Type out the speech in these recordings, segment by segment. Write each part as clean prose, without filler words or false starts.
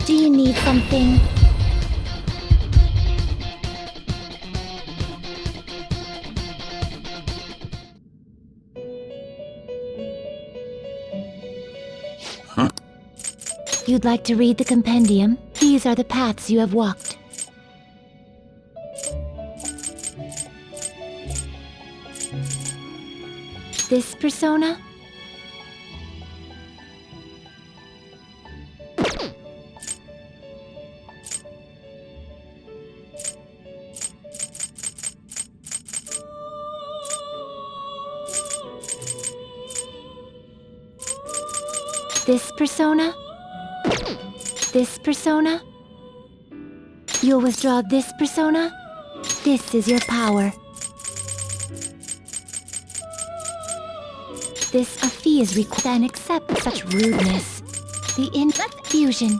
Do you need something? You'd like to read the compendium? These are the paths you have walked. This persona? This persona? This persona? You'll withdraw this persona? This is your power. A fee is required, then accept such rudeness. The fusion.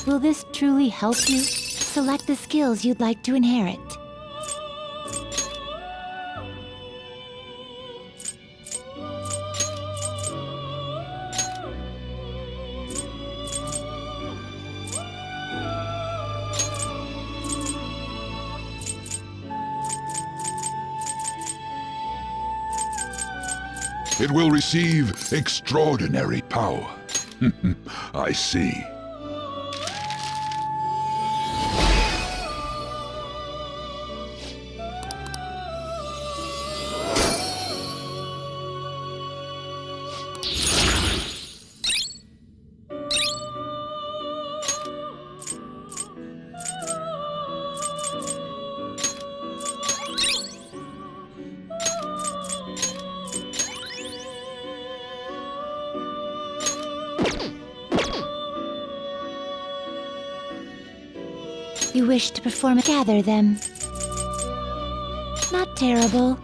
Will this truly help you? Select the skills you'd like to inherit. It will receive extraordinary power. I see. You wish to perform gather them. Not terrible,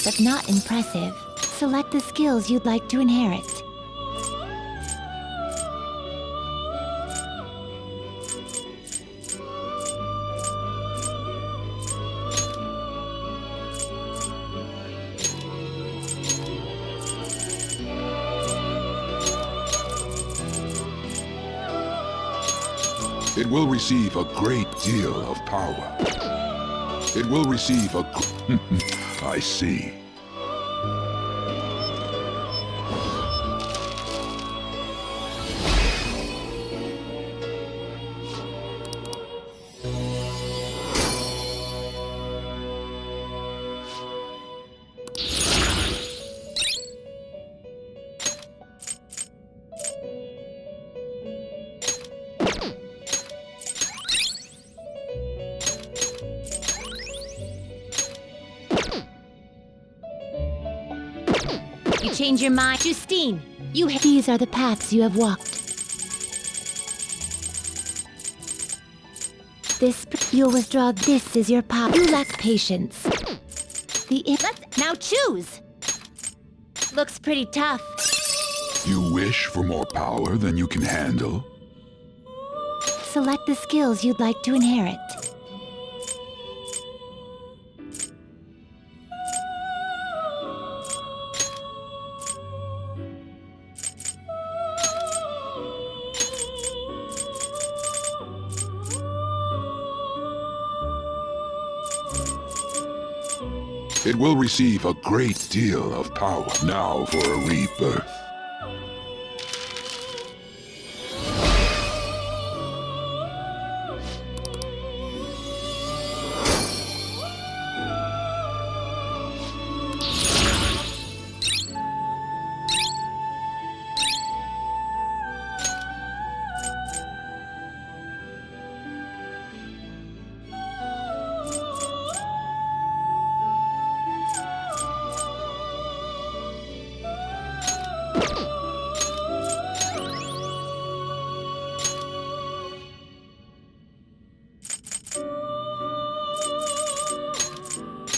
but not impressive. Select the skills you'd like to inherit. It will receive a great deal of power. It will receive a... I see. You change your mind, Justine. These are the paths you have walked. You'll withdraw. This is your power. You lack patience. Let's now choose. Looks pretty tough. You wish for more power than you can handle? Select the skills you'd like to inherit. It will receive a great deal of power. Now for a rebirth.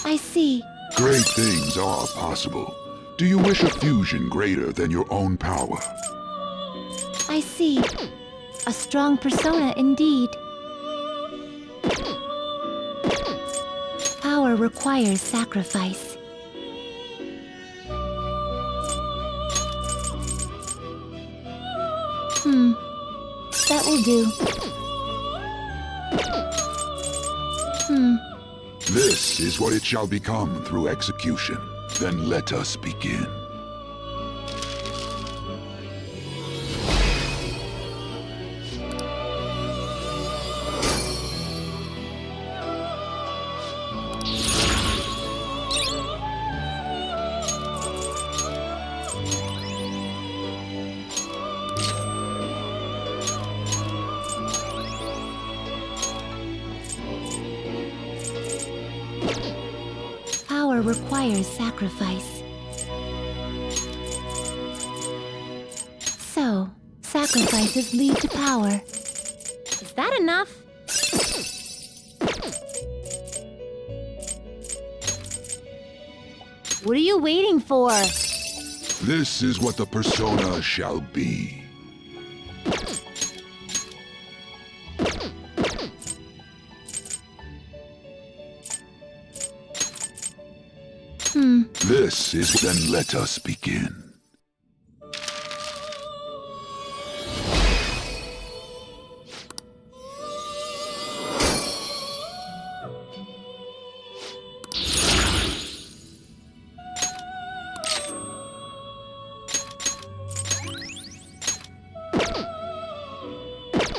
I see. Great things are possible. Do you wish a fusion greater than your own power? I see. A strong persona indeed. Power requires sacrifice. That will do. This is what it shall become through execution. Then let us begin. Power requires sacrifice. So, sacrifices lead to power. Is that enough? What are you waiting for? This is what the persona shall be. This is... Then let us begin.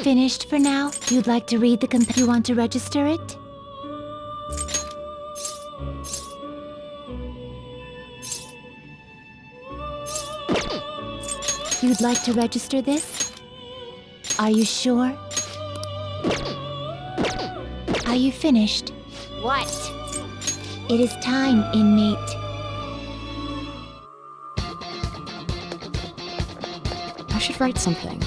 Finished for now? You'd like to read the You want to register it? You'd like to register this? Are you sure? Are you finished? What? It is time, inmate. I should write something.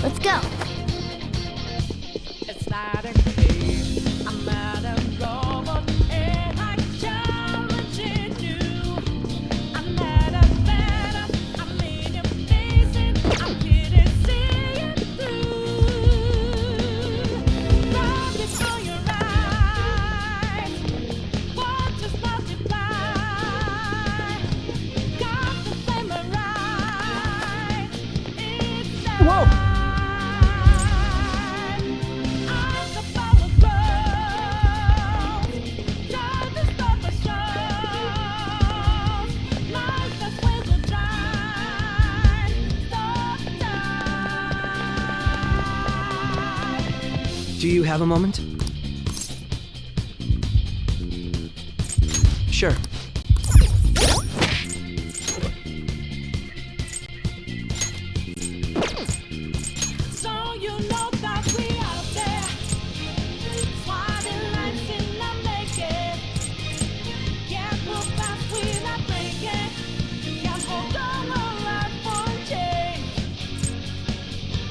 Let's go! It's not a game. I'm not a robot, and I'm challenging you. I'm not a better. I'm in your face, and I'm here to see it through. Right before your eyes, what just multiply? Got the flame right. It's Whoa! Do you have a moment? Sure. So you know that we out there, swatting lines in the making. Can't move fast, we're not breaking. Can't hold on our life for change.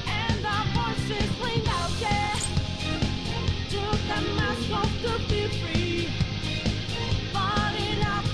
And our voices ring out there. Took the mask off to be free. Falling out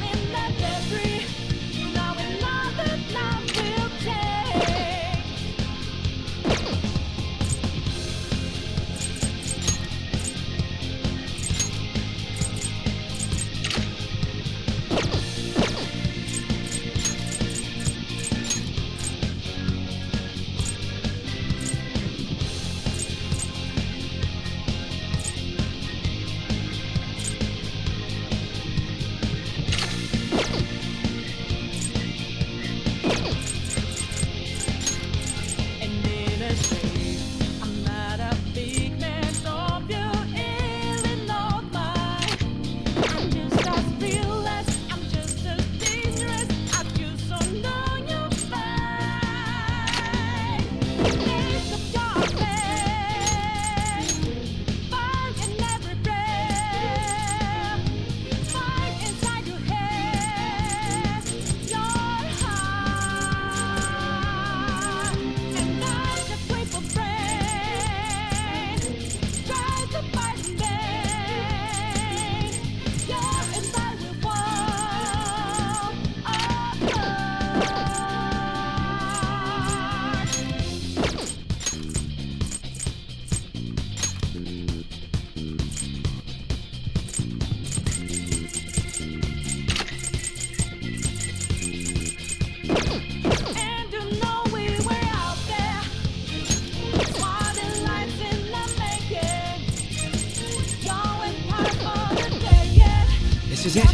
This is it.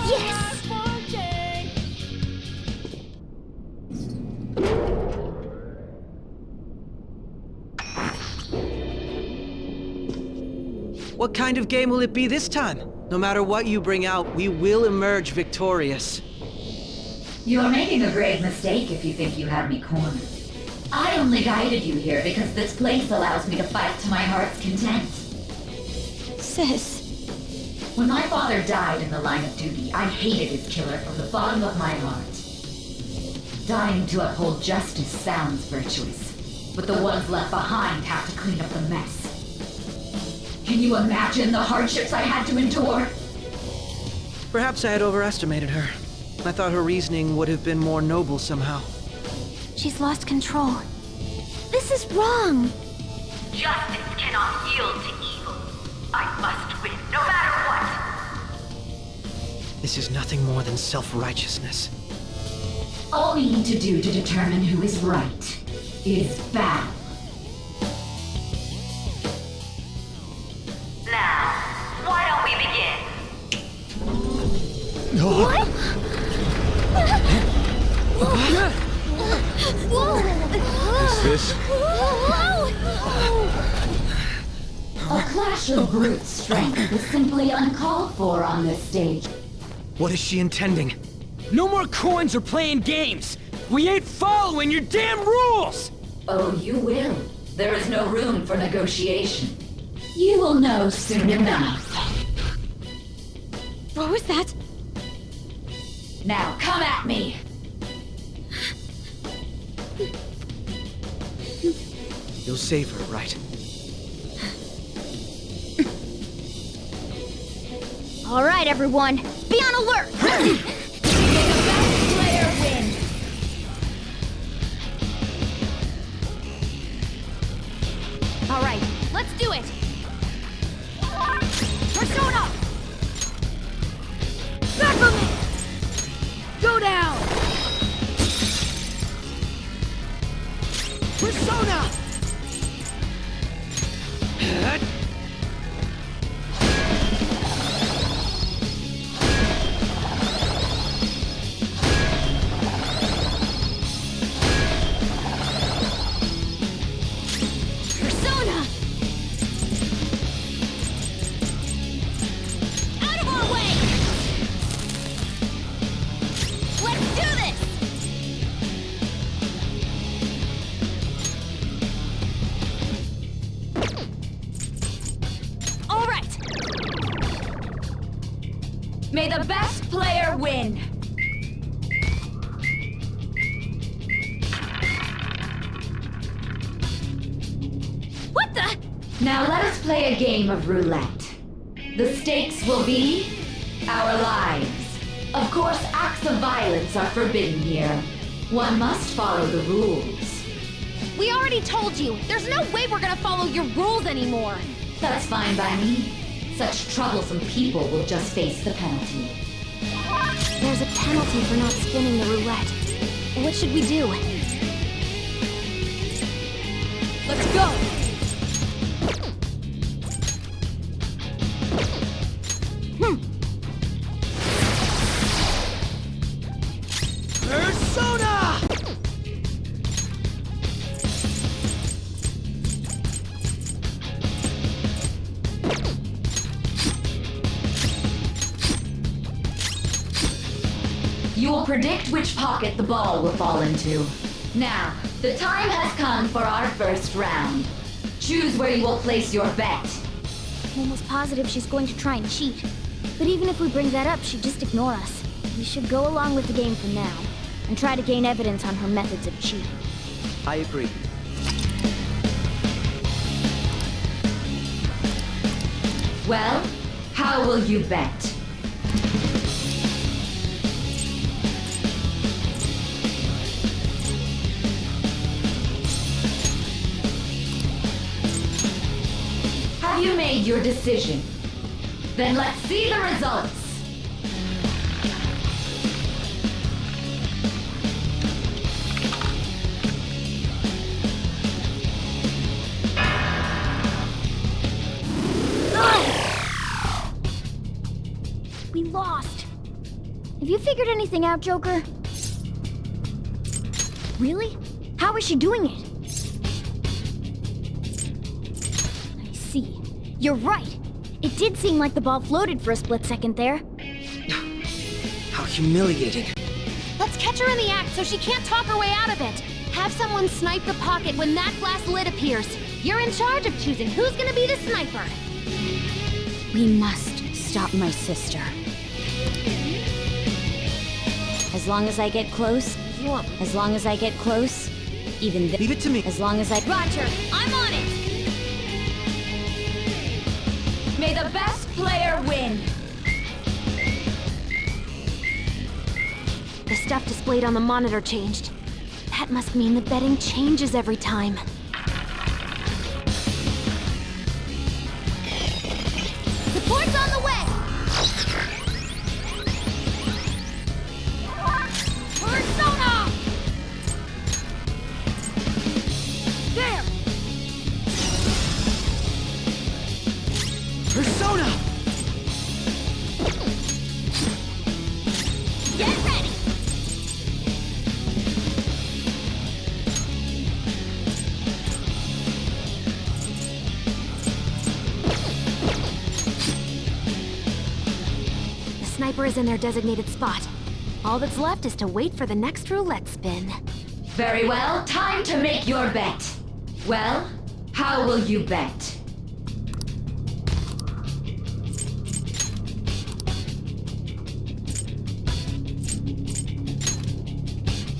Yes! What kind of game will it be this time? No matter what you bring out, we will emerge victorious. You're making a grave mistake if you think you have me cornered. I only guided you here because this place allows me to fight to my heart's content. Sis. When my father died in the line of duty, I hated his killer from the bottom of my heart. Dying to uphold justice sounds virtuous, but the ones left behind have to clean up the mess. Can you imagine the hardships I had to endure? Perhaps I had overestimated her. I thought her reasoning would have been more noble somehow. She's lost control. This is wrong. Justice cannot yield to evil. I must win, no matter what. This is nothing more than self-righteousness. All we need to do to determine who is right is battle. Now, why don't we begin? What? Is this? A clash of brute strength is simply uncalled for on this stage. What is she intending? No more coins or playing games! We ain't following your damn rules! Oh, you will. There is no room for negotiation. You will know soon enough. What was that? Now come at me! You'll save her, right? All right, everyone. Be on alert! May the best player win! All right, let's do it! Persona! Back on me! Go down! Persona! Persona! Out of our way! Let's do this! All right! May the best player win! What the? Now let us play a game of roulette. The stakes will be our lives. Of course, acts of violence are forbidden here. One must follow the rules. We already told you, there's no way we're gonna follow your rules anymore. That's fine by me. Such troublesome people will just face the penalty. There's a penalty for not spinning the roulette. What should we do? Let's go! Persona! You will predict which pocket the ball will fall into. Now, the time has come for our first round. Choose where you will place your bet. I'm almost positive she's going to try and cheat. But even if we bring that up, she'd just ignore us. We should go along with the game for now, and try to gain evidence on her methods of cheating. I agree. Well, how will you bet? Have you made your decision? Then let's see the results. We lost. Have you figured anything out, Joker? Really? How is she doing it? I see. You're right. It did seem like the ball floated for a split second there. How humiliating. Let's catch her in the act so she can't talk her way out of it. Have someone snipe the pocket when that glass lid appears. You're in charge of choosing who's gonna be the sniper. We must stop my sister. As long as I get close, as long as I get close, even this. Leave it to me. As long as I. Roger, I'm on it! May the best player win. The stuff displayed on the monitor changed. That must mean the betting changes every time. Support's on the way! Persona! There! Persona! Get ready! The sniper is in their designated spot. All that's left is to wait for the next roulette spin. Very well, time to make your bet. Well, how will you bet?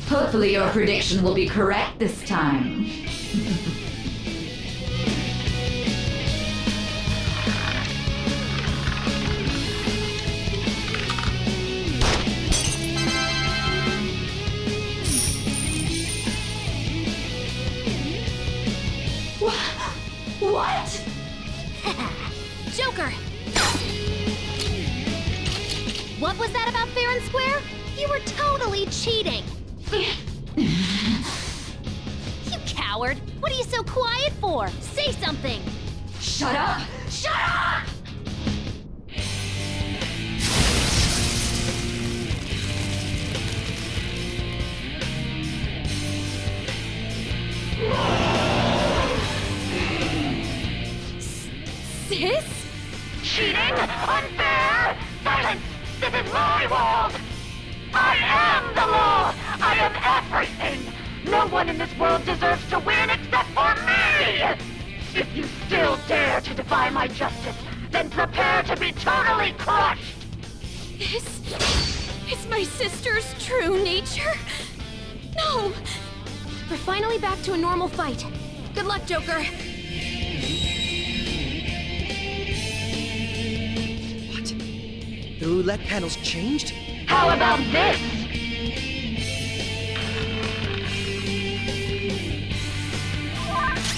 Hopefully your prediction will be correct this time. What? Joker! What was that about fair and square? You were totally cheating! You coward! What are you so quiet for? Say something! Shut up! Shut up! Sis? Cheating? Unfair? Silence! This is my world! I am the law! I am everything! No one in this world deserves to win except for me! If you still dare to defy my justice, then prepare to be totally crushed! This is my sister's true nature? No! We're finally back to a normal fight. Good luck, Joker! What? The roulette panel's changed? How about this?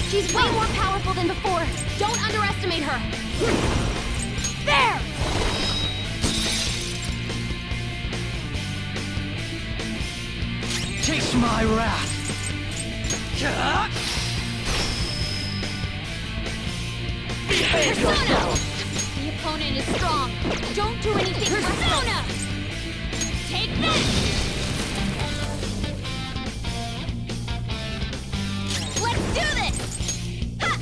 She's way more powerful than before. Don't underestimate her. There! Taste my wrath! Behave Persona! yourself! The opponent is strong. Don't do anything. Persona! Take this! Let's do this! Ha!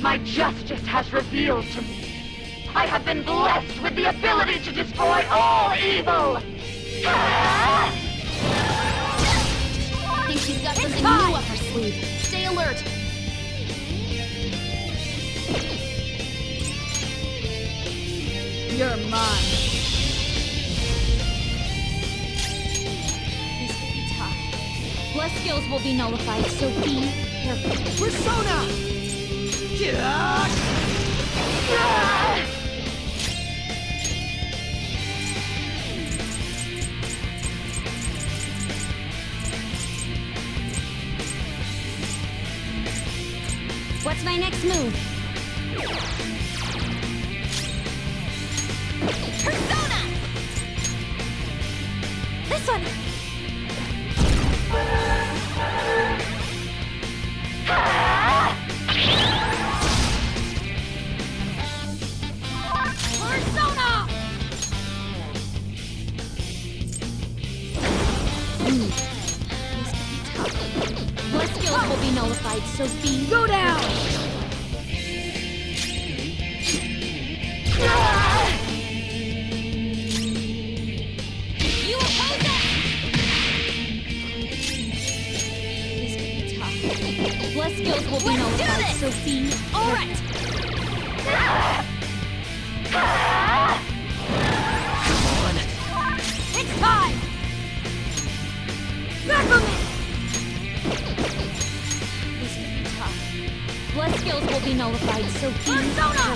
My justice has revealed to me. I have been blessed with the ability to destroy all evil! Think she's got something new up her sleeve. Stay alert. You're mine. This will be tough. Plus skills will be nullified, so be careful. Persona! What's my next move? Persona! This this one! Persona! This could be tough. Blood skills will be nullified, so be... Go down! You oppose it! This could be tough. Blood skills will be nullified, so be... Alright! It's time! Back on me! This could be tough. Blood skills will be nullified, so be... Persona!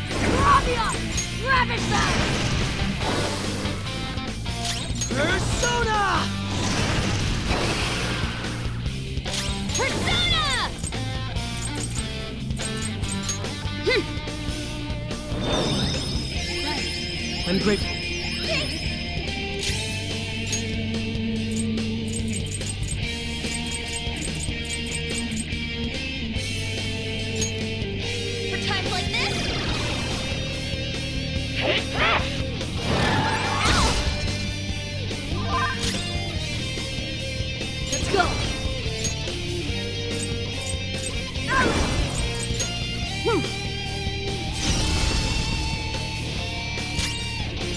Decarabia! Ravage them! Persona! Persona! I'm grateful. For times like this? Take this! Let's go!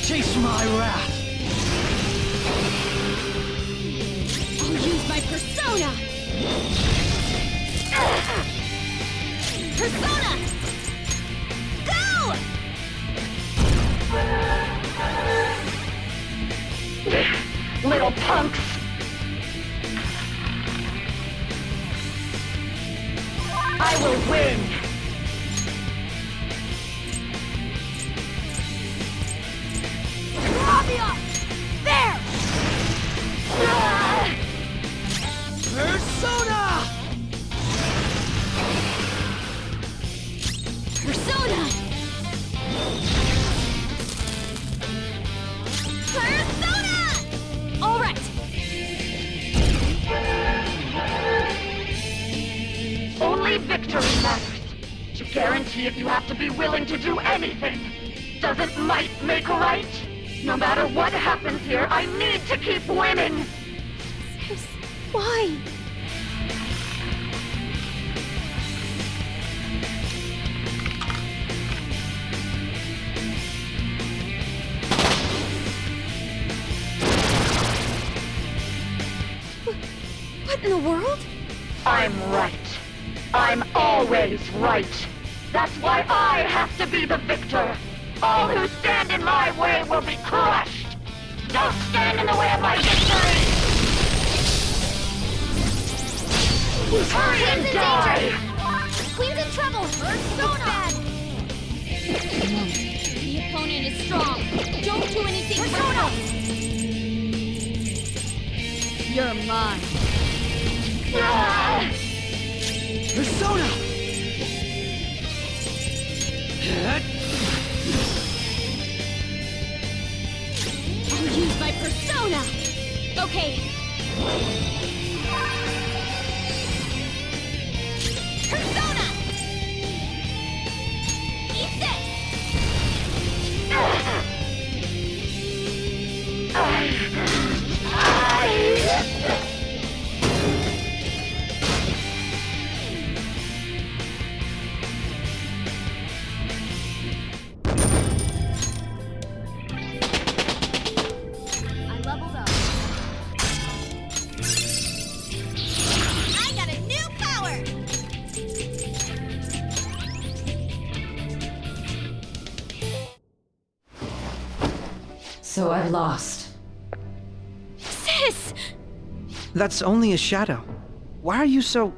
Chase my wrath. I'll use my persona! Persona! Go! Little punks! I will win! Decarabia! There! Persona! Persona! Persona! All right. Only victory matters. To guarantee it, you have to be willing to do anything. Doesn't might make right? No matter what happens here, I need to keep winning! Sis, why? What in the world? I'm right. I'm always right. That's why I have to be the victor. All who stand in my way will be crushed. Don't stand in the way of my victory! Hurry and die! Queen's in trouble! Persona! The opponent is strong. Don't do anything. Persona! You're mine. Persona! I'll use my persona! Okay. Persona! Eat this! I leveled up. I got a new power! So I've lost. Sis! That's only a shadow. Why are you so...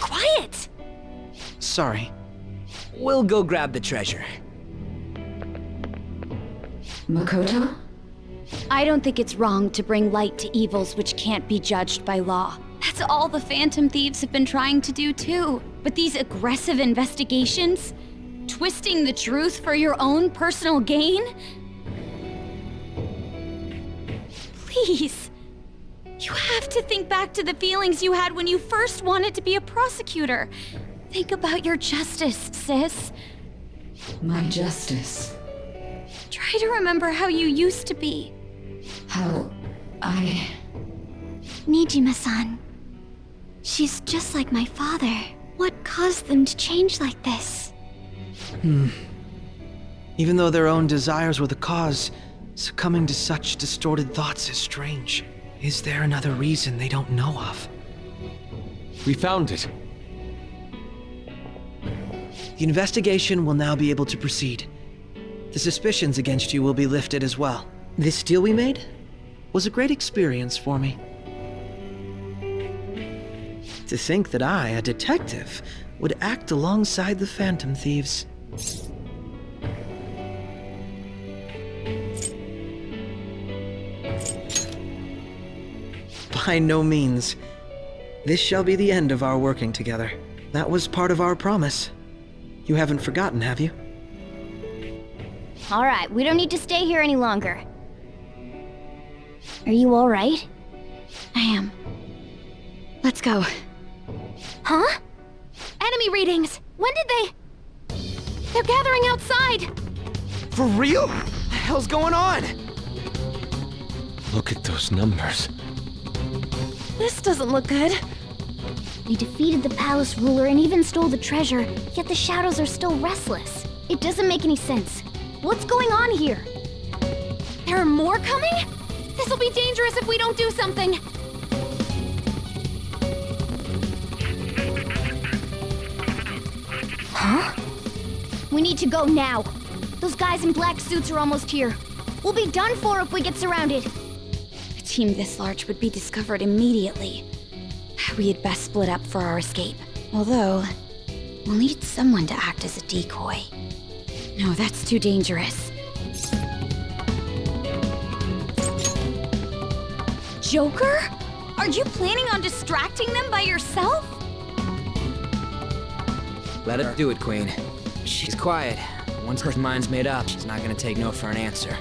Quiet! Sorry. We'll go grab the treasure. Makoto? I don't think it's wrong to bring light to evils which can't be judged by law. That's all the Phantom Thieves have been trying to do too. But these aggressive investigations? Twisting the truth for your own personal gain? Please. You have to think back to the feelings you had when you first wanted to be a prosecutor. Think about your justice, sis. My justice. Try to remember how you used to be. How I... Nijima-san. She's just like my father. What caused them to change like this? Even though their own desires were the cause, succumbing to such distorted thoughts is strange. Is there another reason they don't know of? We found it. The investigation will now be able to proceed. The suspicions against you will be lifted as well. This deal we made was a great experience for me. To think that I, a detective, would act alongside the Phantom Thieves. By no means. This shall be the end of our working together. That was part of our promise. You haven't forgotten, have you? All right, we don't need to stay here any longer. Are you all right? I am. Let's go. Huh? Enemy readings! When did they... They're gathering outside! For real? What the hell's going on? Look at those numbers. This doesn't look good. We defeated the palace ruler and even stole the treasure, yet the shadows are still restless. It doesn't make any sense. What's going on here? There are more coming? This'll be dangerous if we don't do something. Huh? We need to go now. Those guys in black suits are almost here. We'll be done for if we get surrounded. A team this large would be discovered immediately. We had best split up for our escape. Although, we'll need someone to act as a decoy. No, that's too dangerous. Joker? Are you planning on distracting them by yourself? Let her do it, Queen. She's quiet. Once her mind's made up, she's not gonna take no for an answer.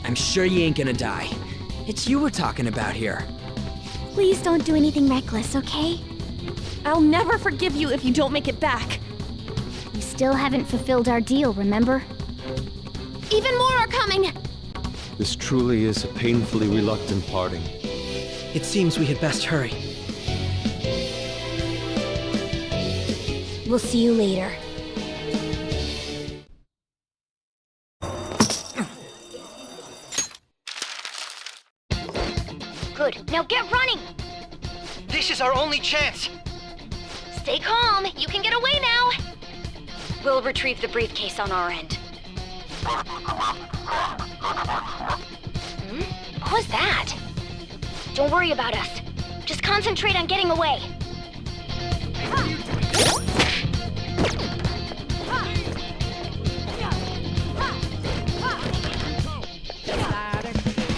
I'm sure you ain't gonna die. It's you we're talking about here. Please don't do anything reckless, okay? I'll never forgive you if you don't make it back. We still haven't fulfilled our deal, remember? Even more are coming! This truly is a painfully reluctant parting. It seems we had best hurry. We'll see you later. Good. Now get running! This is our only chance! Stay calm. You can get away now. We'll retrieve the briefcase on our end. What was that? Don't worry about us. Just concentrate on getting away.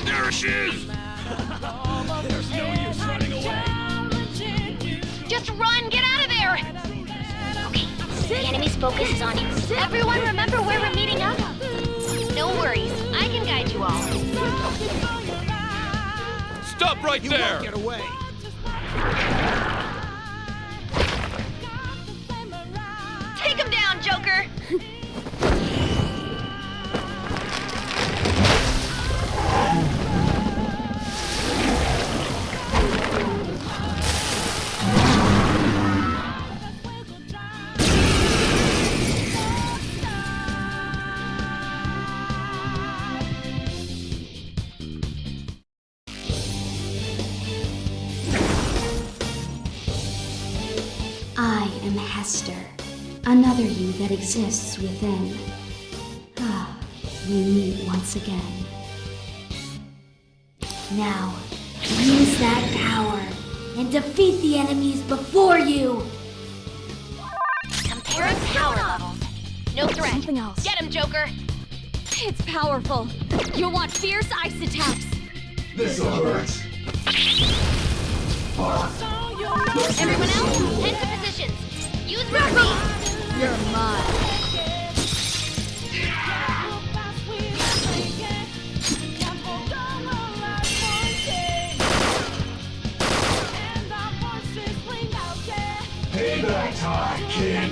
There she is! There's no use running away. Just run! Get out of there! Okay, the enemy's focus is on you. Everyone remember where we're meeting up? No worries. I can guide you all. Stop right there! Get away! Take him down, Joker! I am Hester, another you that exists within. Ah, we meet once again. Now, use that power and defeat the enemies before you! Comparing power levels. No threat. Something else. Get him, Joker! It's powerful. You'll want fierce ice attacks. This'll hurt. Everyone else, head to positions. Use was for me! You're mine. Payback time, kid!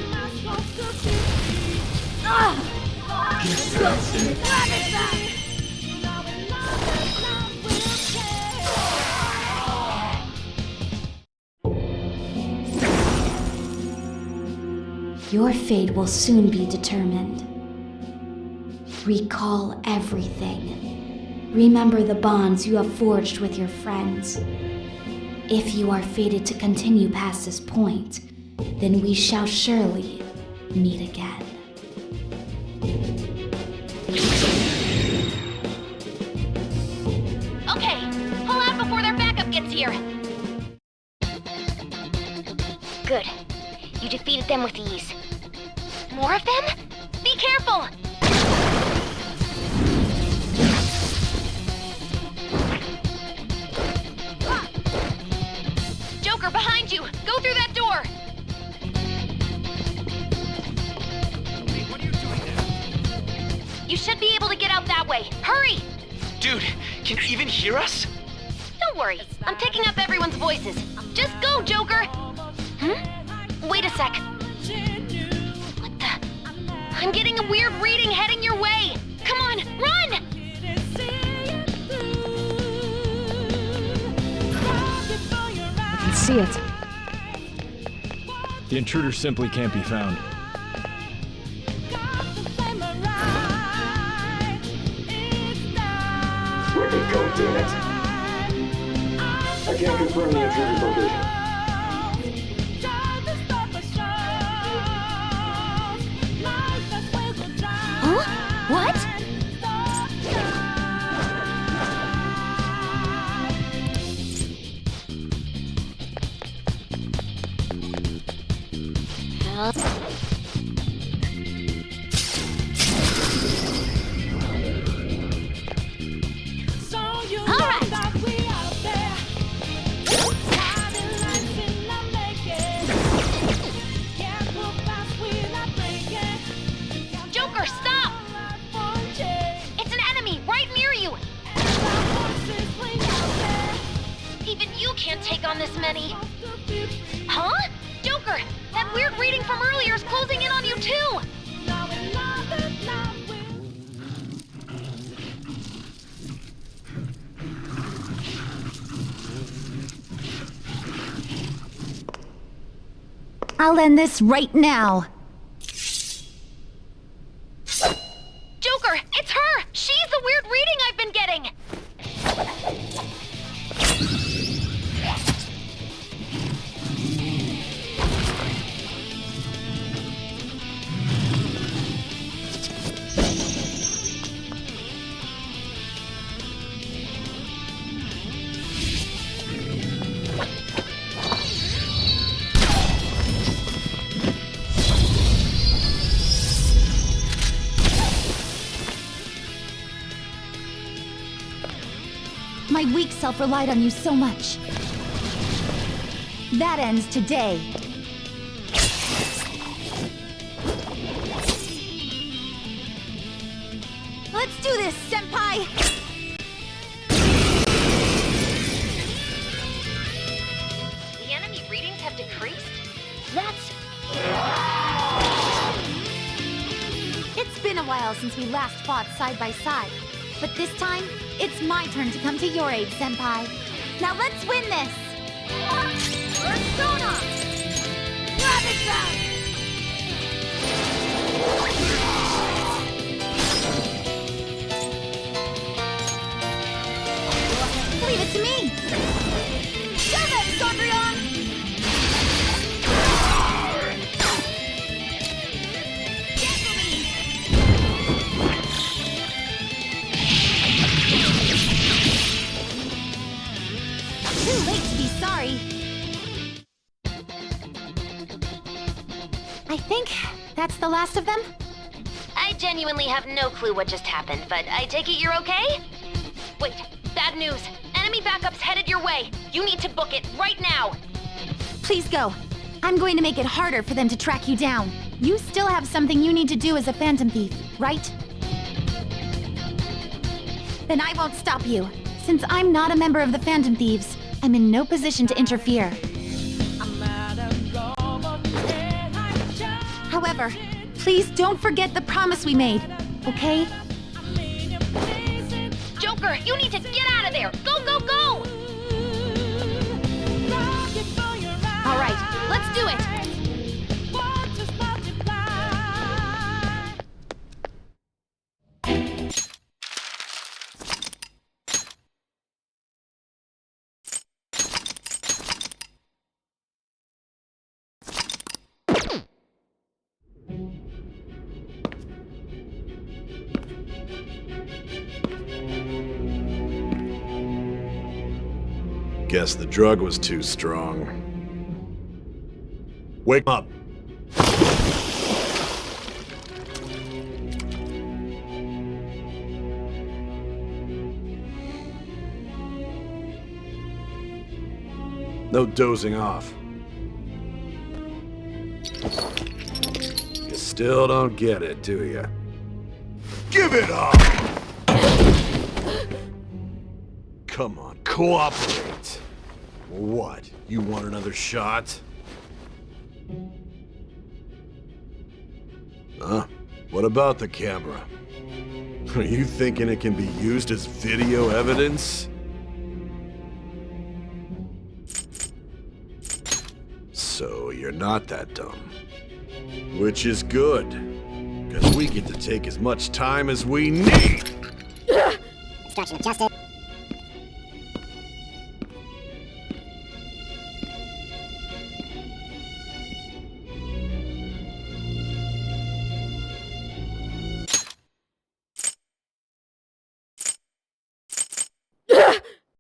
Your fate will soon be determined. Recall everything. Remember the bonds you have forged with your friends. If you are fated to continue past this point, then we shall surely meet again. Okay, pull out before their backup gets here. Good. You defeated them with ease. More of them? Be careful! Joker, behind you! Go through that door! What are you doing there? You should be able to get out that way. Hurry! Dude, can you even hear us? Don't worry, I'm picking up everyone's voices. Just go, Joker! Wait a sec. What the? I'm getting a weird reading heading your way! Come on, run! I can see it. The intruder simply can't be found. Where'd it go, damn it? I can't confirm the intruder's location. Huh? What? Joker, stop! It's an enemy right near you! Even you can't take on this many. Huh? Joker, that weird reading from earlier is closing in on you too! I'll end this right now. Joker, it's her! She's the weird reading I've been getting! My weak self relied on you so much. That ends today. Let's do this, Senpai! The enemy readings have decreased? That's... It's been a while since we last fought side by side. But this time, it's my turn to come to your aid, Senpai. Now let's win this! Persona! Leviathan! Leave it to me! Shove it, Sondrion! Too late to be sorry. I think that's the last of them. I genuinely have no clue what just happened, but I take it you're okay? Wait, bad news. Enemy backup's headed your way. You need to book it right now. Please go. I'm going to make it harder for them to track you down. You still have something you need to do as a Phantom Thief, right? Then I won't stop you. Since I'm not a member of the Phantom Thieves, I'm in no position to interfere. However, please don't forget the promise we made, okay? Joker, you need to get out of there! Go, go, go! All right, let's do it! Guess the drug was too strong. Wake up! No dozing off. You still don't get it, do you? Give it up! Come on, cooperate. What? You want another shot? Huh? What about the camera? Are you thinking it can be used as video evidence? So you're not that dumb. Which is good, because we get to take as much time as we need! Obstruction of justice.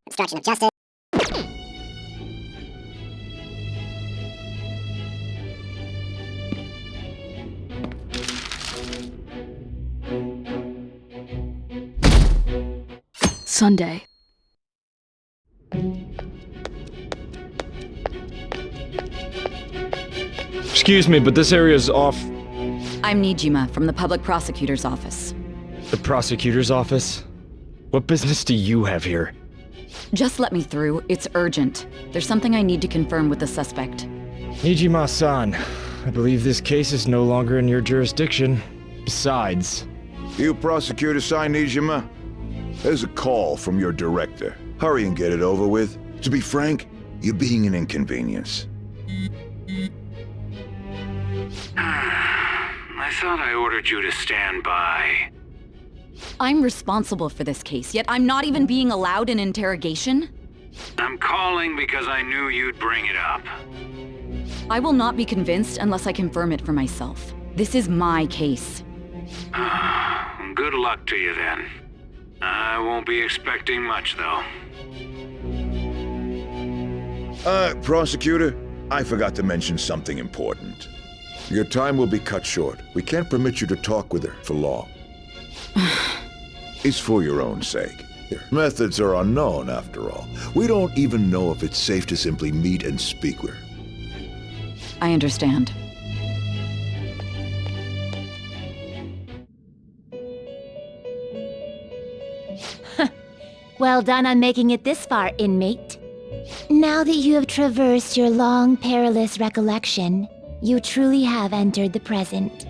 Obstruction of justice. Sunday. Excuse me, but this area is off. I'm Nijima from the Public Prosecutor's Office. The prosecutor's office? What business do you have here? Just let me through. It's urgent. There's something I need to confirm with the suspect. Nijima-san, I believe this case is no longer in your jurisdiction. Besides... You prosecutor sign Nijima? There's a call from your director. Hurry and get it over with. To be frank, you're being an inconvenience. I thought I ordered you to stand by. I'm responsible for this case, yet I'm not even being allowed an interrogation? I'm calling because I knew you'd bring it up. I will not be convinced unless I confirm it for myself. This is my case. Good luck to you then. I won't be expecting much, though. Prosecutor, I forgot to mention something important. Your time will be cut short. We can't permit you to talk with her for long. It's for your own sake. Your methods are unknown, after all. We don't even know if it's safe to simply meet and speak with her. I understand. Well done on making it this far, inmate. Now that you have traversed your long, perilous recollection, you truly have entered the present.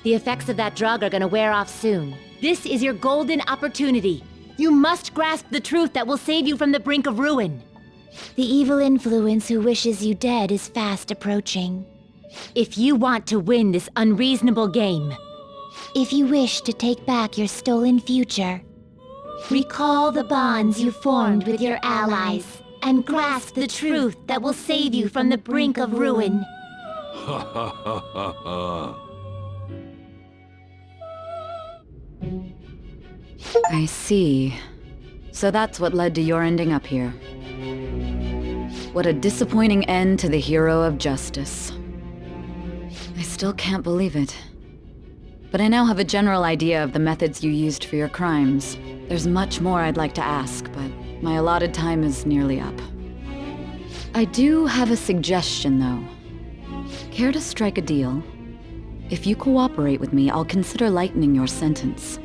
The effects of that drug are gonna wear off soon. This is your golden opportunity. You must grasp the truth that will save you from the brink of ruin. The evil influence who wishes you dead is fast approaching. If you want to win this unreasonable game, if you wish to take back your stolen future, recall the bonds you formed with your allies and grasp the truth that will save you from the brink of ruin. Ha ha ha ha ha. I see. So that's what led to your ending up here. What a disappointing end to the hero of justice. I still can't believe it. But I now have a general idea of the methods you used for your crimes. There's much more I'd like to ask, but my allotted time is nearly up. I do have a suggestion, though. Care to strike a deal? If you cooperate with me, I'll consider lightening your sentence.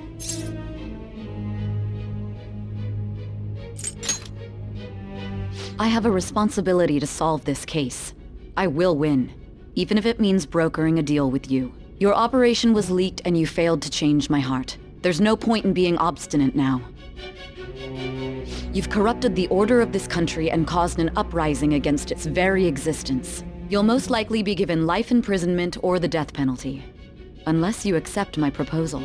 I have a responsibility to solve this case. I will win, even if it means brokering a deal with you. Your operation was leaked and you failed to change my heart. There's no point in being obstinate now. You've corrupted the order of this country and caused an uprising against its very existence. You'll most likely be given life imprisonment or the death penalty, unless you accept my proposal.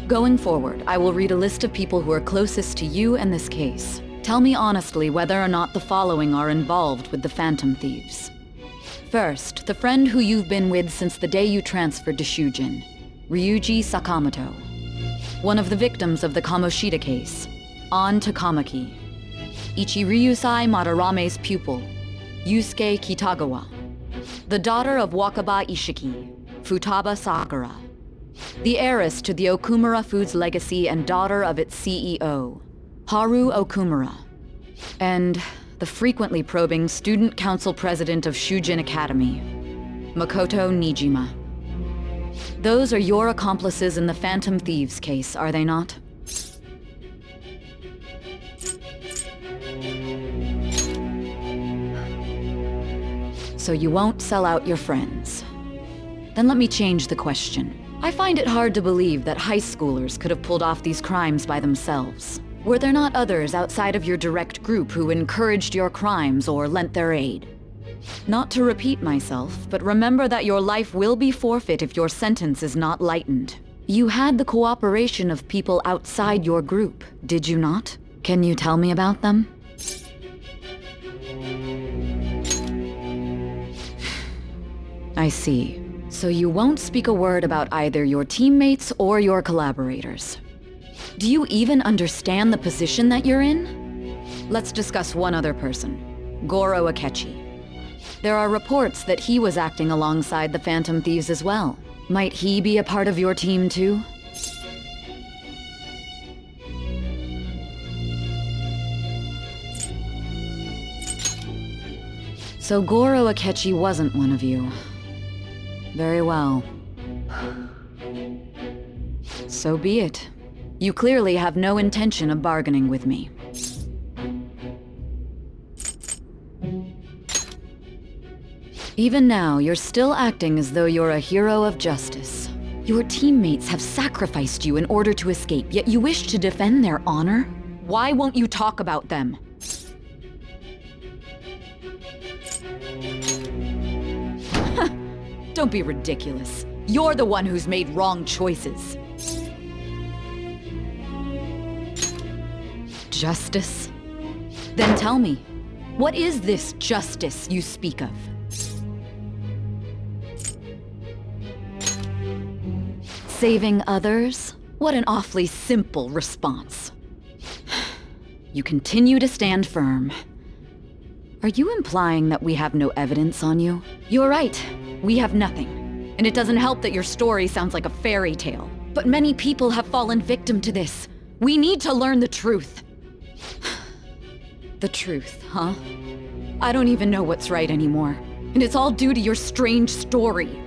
Going forward, I will read a list of people who are closest to you and this case. Tell me honestly whether or not the following are involved with the Phantom Thieves. First, the friend who you've been with since the day you transferred to Shujin, Ryuji Sakamoto. One of the victims of the Kamoshida case, An Takamaki. Ichiryusai Madarame's pupil, Yusuke Kitagawa. The daughter of Wakaba Ishiki, Futaba Sakura. The heiress to the Okumura Foods legacy and daughter of its CEO, Haru Okumura. And the frequently probing student council president of Shujin Academy, Makoto Nijima. Those are your accomplices in the Phantom Thieves case, are they not? So you won't sell out your friends. Then let me change the question. I find it hard to believe that high schoolers could have pulled off these crimes by themselves. Were there not others outside of your direct group who encouraged your crimes or lent their aid? Not to repeat myself, but remember that your life will be forfeit if your sentence is not lightened. You had the cooperation of people outside your group, did you not? Can you tell me about them? I see. So you won't speak a word about either your teammates or your collaborators. Do you even understand the position that you're in? Let's discuss one other person, Goro Akechi. There are reports that he was acting alongside the Phantom Thieves as well. Might he be a part of your team too? So Goro Akechi wasn't one of you. Very well. So be it. You clearly have no intention of bargaining with me. Even now, you're still acting as though you're a hero of justice. Your teammates have sacrificed you in order to escape, yet you wish to defend their honor? Why won't you talk about them? Don't be ridiculous. You're the one who's made wrong choices. Justice? Then tell me, what is this justice you speak of? Saving others? What an awfully simple response. You continue to stand firm. Are you implying that we have no evidence on you? You're right. We have nothing. And it doesn't help that your story sounds like a fairy tale. But many people have fallen victim to this. We need to learn the truth. The truth, huh? I don't even know what's right anymore. And it's all due to your strange story.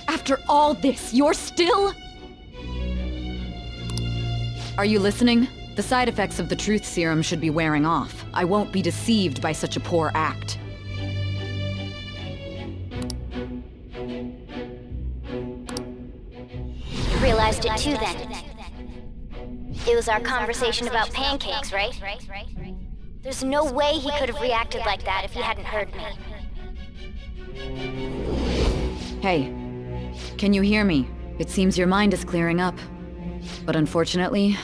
After all this, you're still... Are you listening? The side effects of the truth serum should be wearing off. I won't be deceived by such a poor act. Realized it too then. It was our conversation about pancakes, right? There's no way he could have reacted like that if he hadn't heard me. Hey, can you hear me? It seems your mind is clearing up. But unfortunately,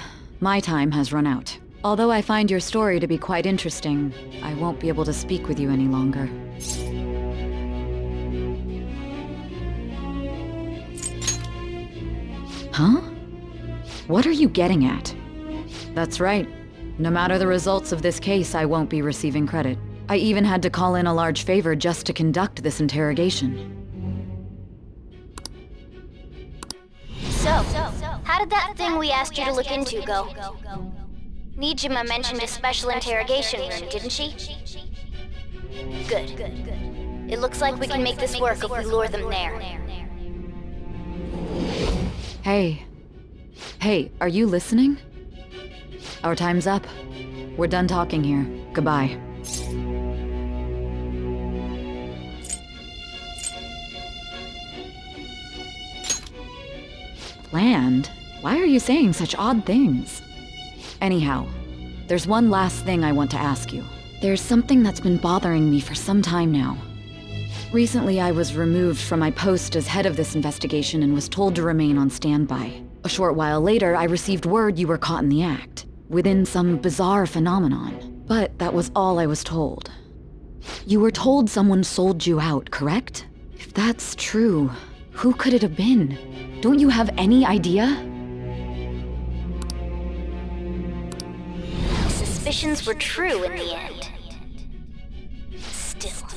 my time has run out. Although I find your story to be quite interesting, I won't be able to speak with you any longer. Huh? What are you getting at? That's right. No matter the results of this case, I won't be receiving credit. I even had to call in a large favor just to conduct this interrogation. So, how did that thing we asked you to look into go? Nijima mentioned a special interrogation room, didn't she? Good. It looks like we can make this work if we lure them there. Hey. Hey, are you listening? Our time's up. We're done talking here. Goodbye. Planned? Why are you saying such odd things? Anyhow, there's one last thing I want to ask you. There's something that's been bothering me for some time now. Recently, I was removed from my post as head of this investigation and was told to remain on standby. A short while later, I received word you were caught in the act, within some bizarre phenomenon. But that was all I was told. You were told someone sold you out, correct? If that's true, who could it have been? Don't you have any idea? The suspicions were true in the end. Still,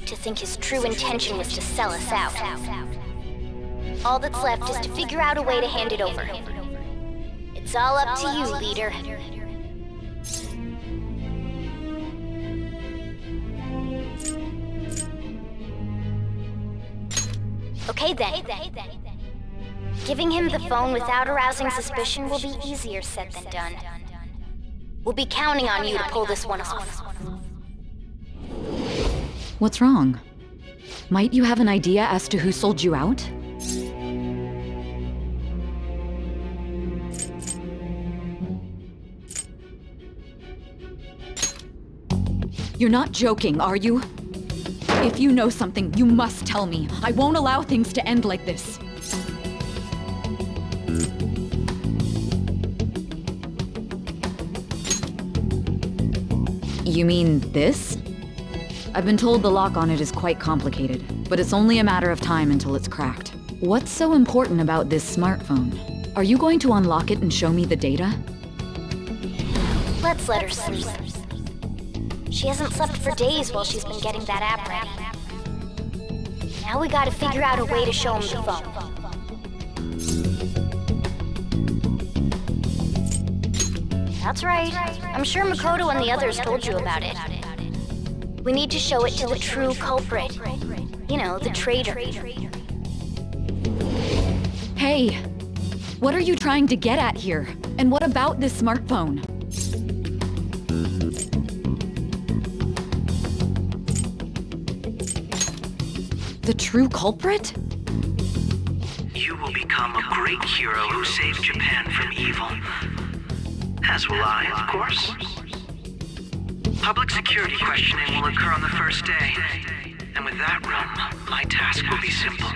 to think his true intention was to sell us out. All that's left is to figure out a way to hand it over. It's all up to you, leader. Okay then. Giving him the phone without arousing suspicion will be easier said than done. We'll be counting on you to pull this one off. What's wrong? Might you have an idea as to who sold you out? You're not joking, are you? If you know something, you must tell me. I won't allow things to end like this. You mean this? I've been told the lock on it is quite complicated, but it's only a matter of time until it's cracked. What's so important about this smartphone? Are you going to unlock it and show me the data? Let's let her sleep. She hasn't slept for days while she's been getting that app ready. Now we gotta figure out a way to show him the phone. That's right. I'm sure Makoto and the others told you about it. We need to show it to the true culprit. You know, the traitor. Hey! What are you trying to get at here? And what about this smartphone? The true culprit? You will become a great hero who saved Japan from evil. As will I, of course. Public security questioning will occur on the first day. And with that run, my task will be simple.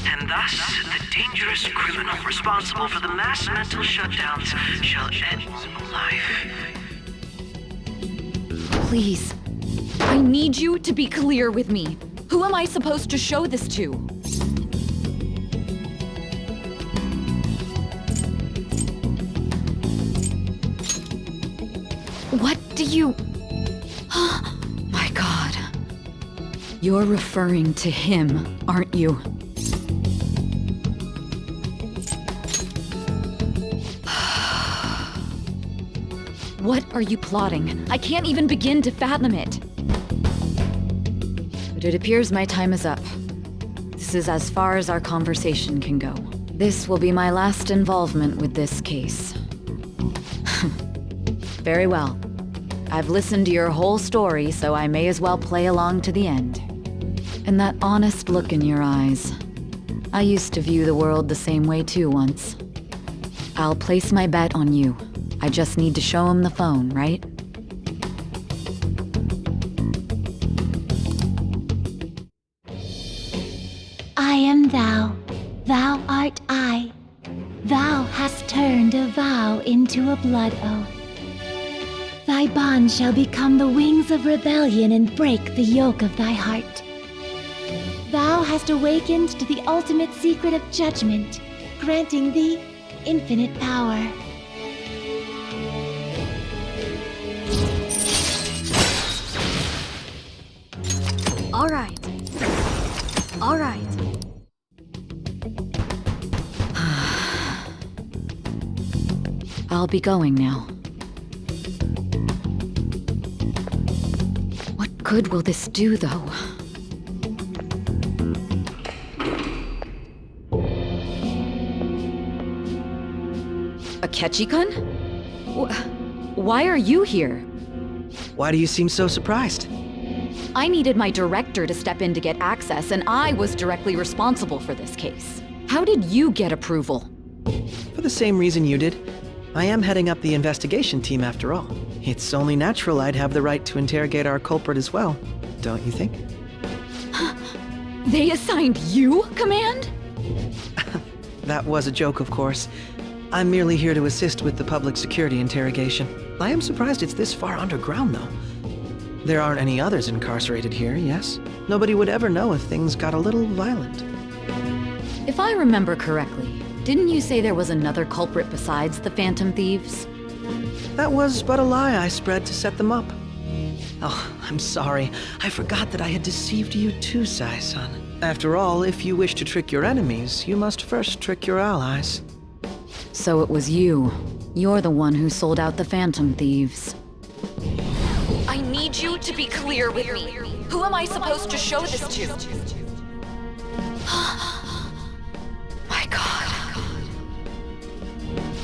And thus, the dangerous criminal responsible for the mass mental shutdowns shall end life. Please. I need you to be clear with me. Who am I supposed to show this to? What do you... My God. You're referring to him, aren't you? What are you plotting? I can't even begin to fathom it. But it appears my time is up. This is as far as our conversation can go. This will be my last involvement with this case. Very well. I've listened to your whole story, so I may as well play along to the end. And that honest look in your eyes. I used to view the world the same way too once. I'll place my bet on you. I just need to show him the phone, right? I am thou, thou art I. Thou hast turned a vow into a blood oath. Thy bond shall become the wings of rebellion and break the yoke of thy heart. Thou hast awakened to the ultimate secret of judgment, granting thee infinite power. All right. All right. I'll be going now. What good will this do, though? Akechi-kun? Why are you here? Why do you seem so surprised? I needed my director to step in to get access, and I was directly responsible for this case. How did you get approval? For the same reason you did. I am heading up the investigation team after all. It's only natural I'd have the right to interrogate our culprit as well, don't you think? They assigned you command? That was a joke, of course. I'm merely here to assist with the public security interrogation. I am surprised it's this far underground, though. There aren't any others incarcerated here, yes? Nobody would ever know if things got a little violent. If I remember correctly, didn't you say there was another culprit besides the Phantom Thieves? That was but a lie I spread to set them up. Oh, I'm sorry. I forgot that I had deceived you too, Sai-san. After all, if you wish to trick your enemies, you must first trick your allies. So it was you. You're the one who sold out the Phantom Thieves. I need you to be clear with me. Who am I supposed to show this to? My God.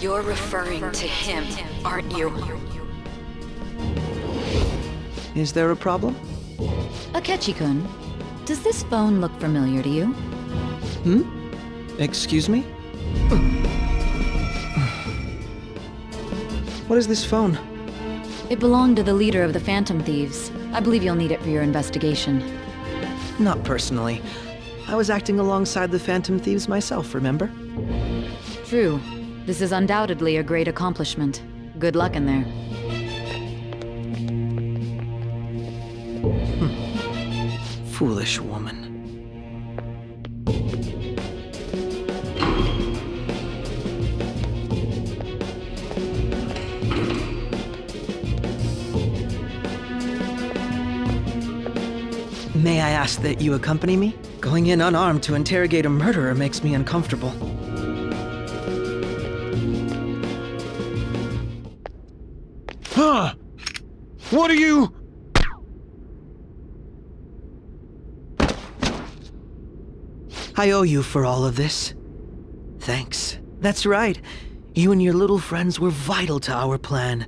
You're referring to him, aren't you? Is there a problem? Akechi-kun, does this phone look familiar to you? Excuse me? What is this phone? It belonged to the leader of the Phantom Thieves. I believe you'll need it for your investigation. Not personally. I was acting alongside the Phantom Thieves myself, remember? True. This is undoubtedly a great accomplishment. Good luck in there. Foolish woman. May I ask that you accompany me? Going in unarmed to interrogate a murderer makes me uncomfortable. Huh? What are you? I owe you for all of this. Thanks. That's right. You and your little friends were vital to our plan,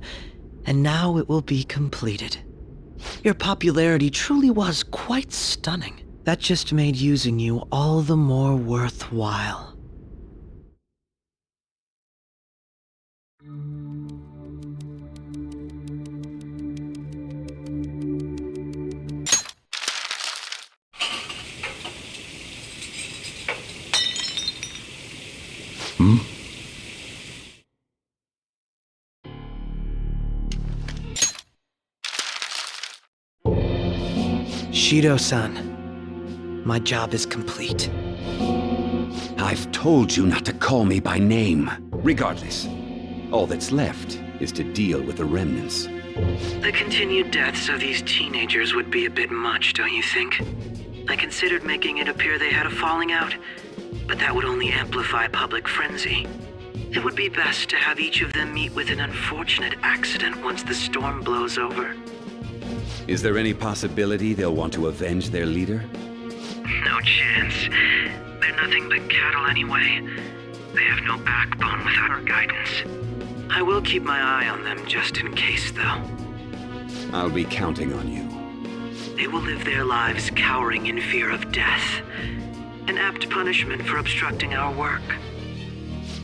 and now it will be completed. Your popularity truly was quite stunning. That just made using you all the more worthwhile. Shido-san, my job is complete. I've told you not to call me by name. Regardless, all that's left is to deal with the remnants. The continued deaths of these teenagers would be a bit much, don't you think? I considered making it appear they had a falling out, but that would only amplify public frenzy. It would be best to have each of them meet with an unfortunate accident once the storm blows over. Is there any possibility they'll want to avenge their leader? No chance. They're nothing but cattle anyway. They have no backbone without our guidance. I will keep my eye on them just in case, though. I'll be counting on you. They will live their lives cowering in fear of death. An apt punishment for obstructing our work.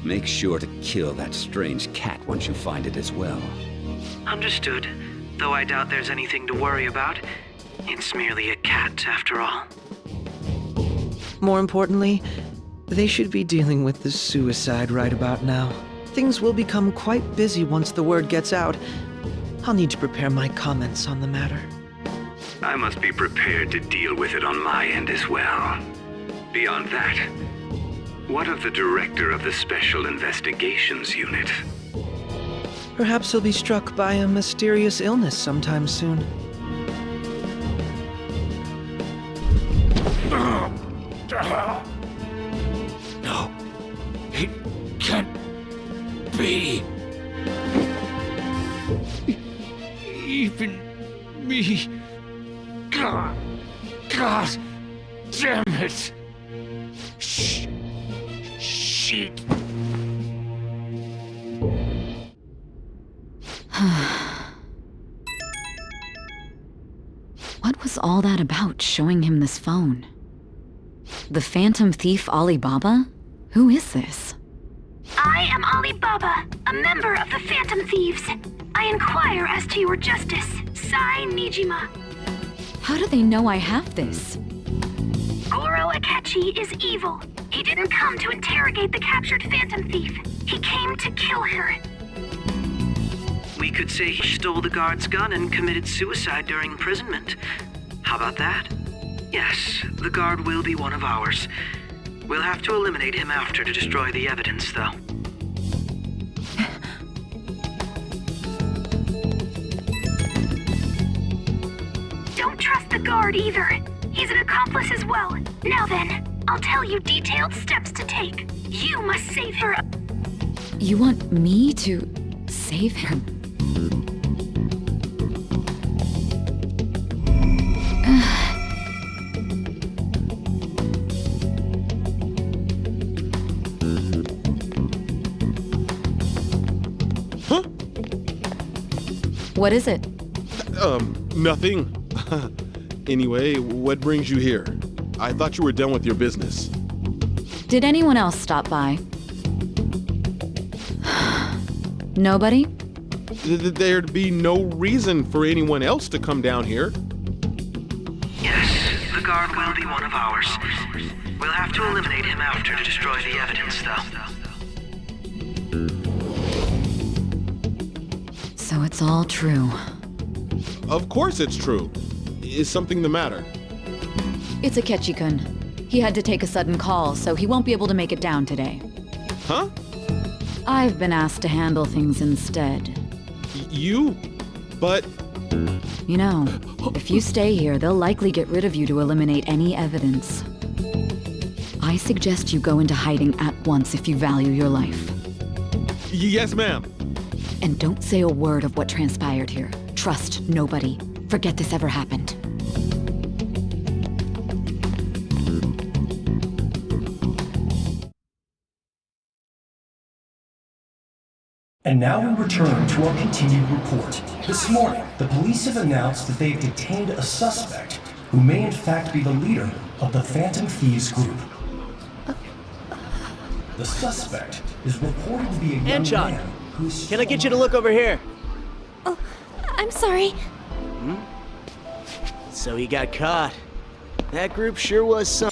Make sure to kill that strange cat once you find it as well. Understood. Though I doubt there's anything to worry about. It's merely a cat, after all. More importantly, they should be dealing with the suicide right about now. Things will become quite busy once the word gets out. I'll need to prepare my comments on the matter. I must be prepared to deal with it on my end as well. Beyond that, what of the director of the Special Investigations Unit? Perhaps he'll be struck by a mysterious illness sometime soon. No, it can't be. God damn it! Shit. What was all that about, showing him this phone? The Phantom Thief Alibaba? Who is this? I am Alibaba, a member of the Phantom Thieves. I inquire as to your justice, Sai Nijima. How do they know I have this? Goro Akechi is evil. He didn't come to interrogate the captured Phantom Thief. He came to kill her. We could say he stole the guard's gun and committed suicide during imprisonment. How about that? Yes, the guard will be one of ours. We'll have to eliminate him after to destroy the evidence, though. Don't trust the guard either. He's an accomplice as well. Now then, I'll tell you detailed steps to take. You must save her. You want me to save her? Huh? What is it? Nothing. Anyway, what brings you here? I thought you were done with your business. Did anyone else stop by? Nobody? There'd be no reason for anyone else to come down here. Yes, the guard will be one of ours. We'll have to eliminate him after to destroy the evidence, though. So it's all true. Of course it's true. Is something the matter? It's Akechi-kun. He had to take a sudden call, so he won't be able to make it down today. Huh? I've been asked to handle things instead. You? But... You know, if you stay here, they'll likely get rid of you to eliminate any evidence. I suggest you go into hiding at once if you value your life. Yes, ma'am. And don't say a word of what transpired here. Trust nobody. Forget this ever happened. And now we return to our continued report. This morning, the police have announced that they've detained a suspect who may in fact be the leader of the Phantom Thieves group. The suspect is reported to be a young Anchon, man who's... can I get you to look over here? Oh, I'm sorry. So he got caught. That group sure was some...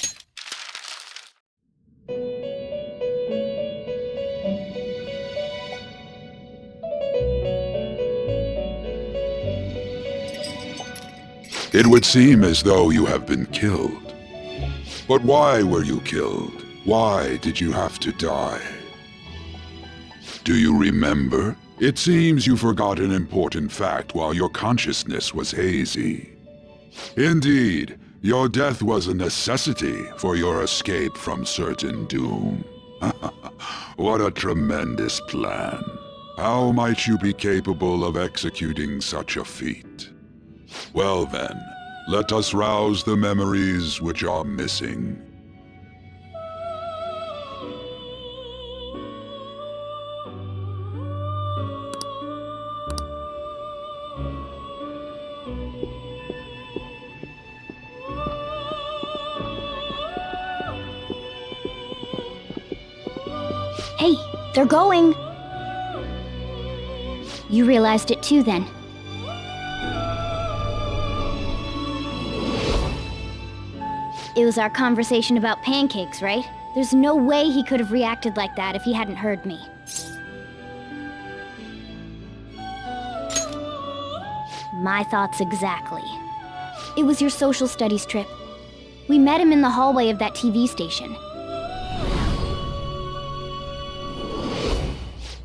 It would seem as though you have been killed. But why were you killed? Why did you have to die? Do you remember? It seems you forgot an important fact while your consciousness was hazy. Indeed, your death was a necessity for your escape from certain doom. What a tremendous plan. How might you be capable of executing such a feat? Well then, let us rouse the memories which are missing. Hey, they're going! You realized it too, then? It was our conversation about pancakes, right? There's no way he could have reacted like that if he hadn't heard me. My thoughts exactly. It was your social studies trip. We met him in the hallway of that TV station.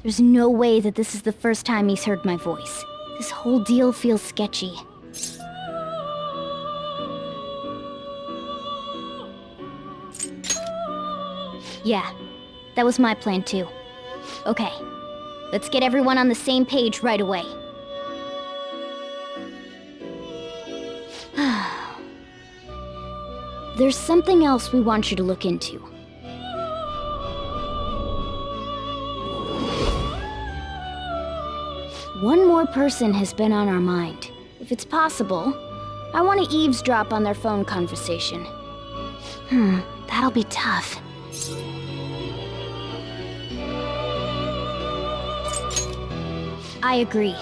There's no way that this is the first time he's heard my voice. This whole deal feels sketchy. Yeah, that was my plan too. Okay, let's get everyone on the same page right away. There's something else we want you to look into. One more person has been on our mind. If it's possible, I want to eavesdrop on their phone conversation. That'll be tough. I agree.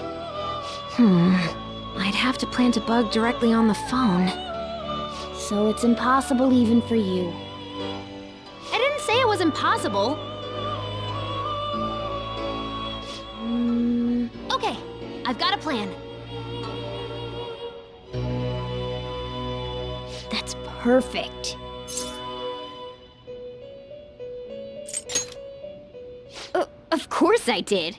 I'd have to plant a bug directly on the phone. So it's impossible even for you. I didn't say it was impossible. Okay, I've got a plan. That's perfect. Of course I did.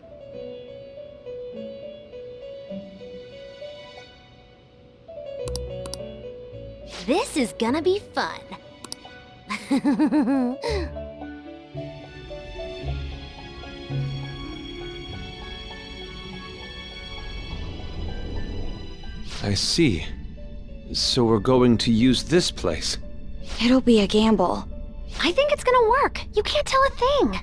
This is gonna be fun. I see. So we're going to use this place. It'll be a gamble. I think it's gonna work. You can't tell a thing.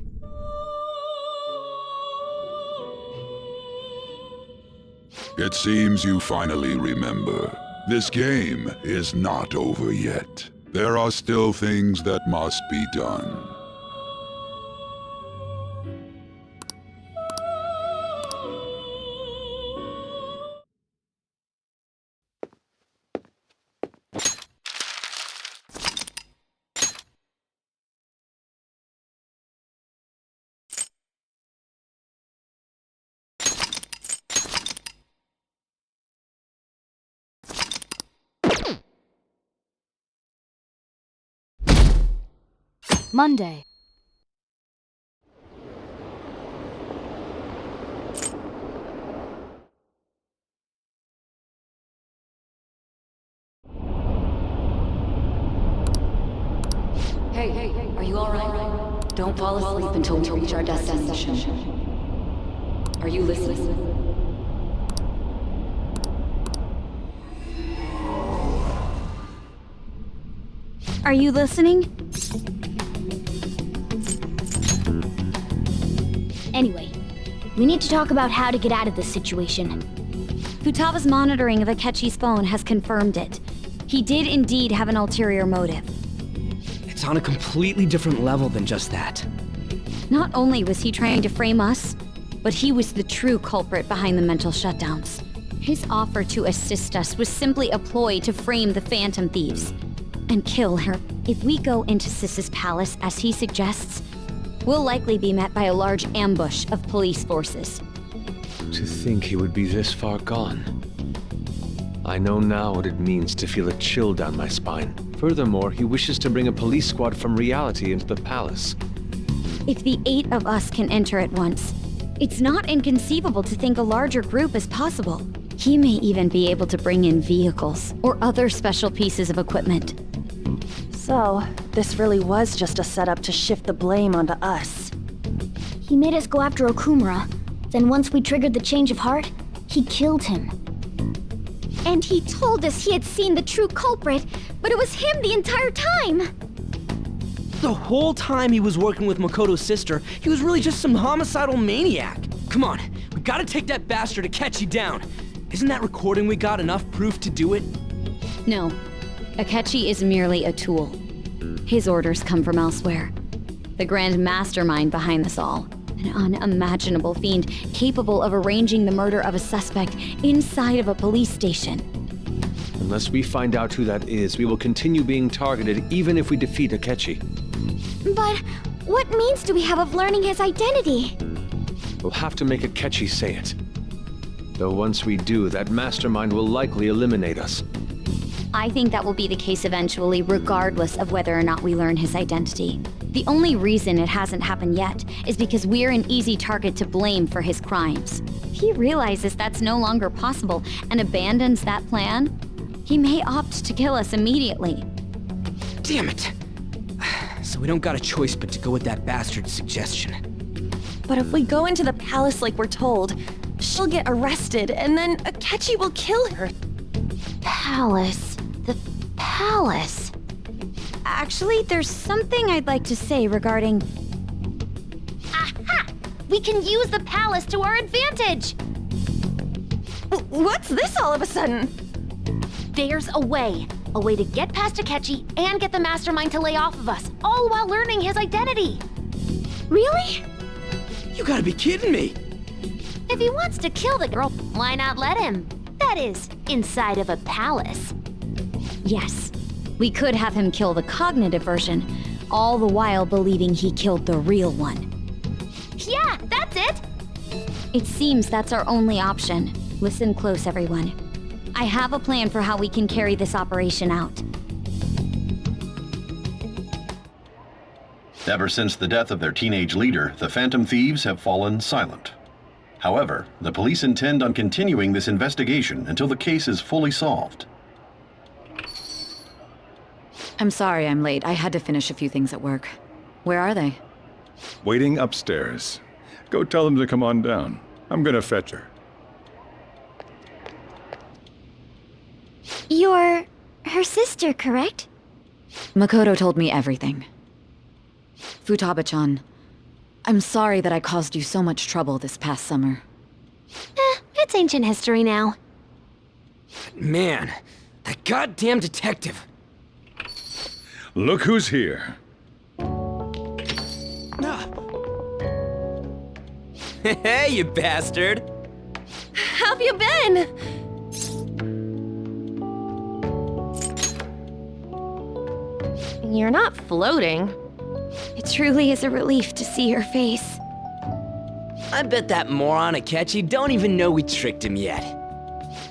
It seems you finally remember. This game is not over yet. There are still things that must be done. Monday. Hey, are you alright? Don't fall asleep until we reach our destination. Are you listening? Are you listening? Anyway, we need to talk about how to get out of this situation. Futaga's monitoring of Akechi's phone has confirmed it. He did indeed have an ulterior motive. It's on a completely different level than just that. Not only was he trying to frame us, but he was the true culprit behind the mental shutdowns. His offer to assist us was simply a ploy to frame the Phantom Thieves and kill her. If we go into Sis's palace as he suggests, we'll likely be met by a large ambush of police forces. To think he would be this far gone. I know now what it means to feel a chill down my spine. Furthermore, he wishes to bring a police squad from reality into the palace. If the 8 of us can enter at once, it's not inconceivable to think a larger group is possible. He may even be able to bring in vehicles or other special pieces of equipment. So, this really was just a setup to shift the blame onto us. He made us go after Okumura. Then once we triggered the change of heart, he killed him. And he told us he had seen the true culprit, but it was him the entire time! The whole time he was working with Makoto's sister, he was really just some homicidal maniac. Come on, we gotta take that bastard Akechi down. Isn't that recording we got enough proof to do it? No. Akechi is merely a tool. His orders come from elsewhere. The grand mastermind behind this all. An unimaginable fiend capable of arranging the murder of a suspect inside of a police station. Unless we find out who that is, we will continue being targeted even if we defeat Akechi. But what means do we have of learning his identity? We'll have to make Akechi say it. Though once we do, that mastermind will likely eliminate us. I think that will be the case eventually, regardless of whether or not we learn his identity. The only reason it hasn't happened yet is because we're an easy target to blame for his crimes. If he realizes that's no longer possible and abandons that plan, he may opt to kill us immediately. Damn it! So we don't got a choice but to go with that bastard's suggestion. But if we go into the palace like we're told, she'll get arrested and then Akechi will kill her. Palace. The palace. Actually, there's something I'd like to say regarding... Aha! We can use the palace to our advantage! What's this all of a sudden? There's a way to get past Akechi and get the mastermind to lay off of us, all while learning his identity. Really? You gotta be kidding me! If he wants to kill the girl, why not let him? That is, inside of a palace. Yes, we could have him kill the cognitive version, all the while believing he killed the real one. Yeah, that's it! It seems that's our only option. Listen close, everyone. I have a plan for how we can carry this operation out. Ever since the death of their teenage leader, the Phantom Thieves have fallen silent. However, the police intend on continuing this investigation until the case is fully solved. I'm sorry I'm late. I had to finish a few things at work. Where are they? Waiting upstairs. Go tell them to come on down. I'm gonna fetch her. You're her sister, correct? Makoto told me everything. Futaba-chan, I'm sorry that I caused you so much trouble this past summer. It's ancient history now. Man, that goddamn detective. Look who's here. Hey, you bastard! How've you been? You're not floating. It truly is a relief to see your face. I bet that moron Akechi don't even know we tricked him yet.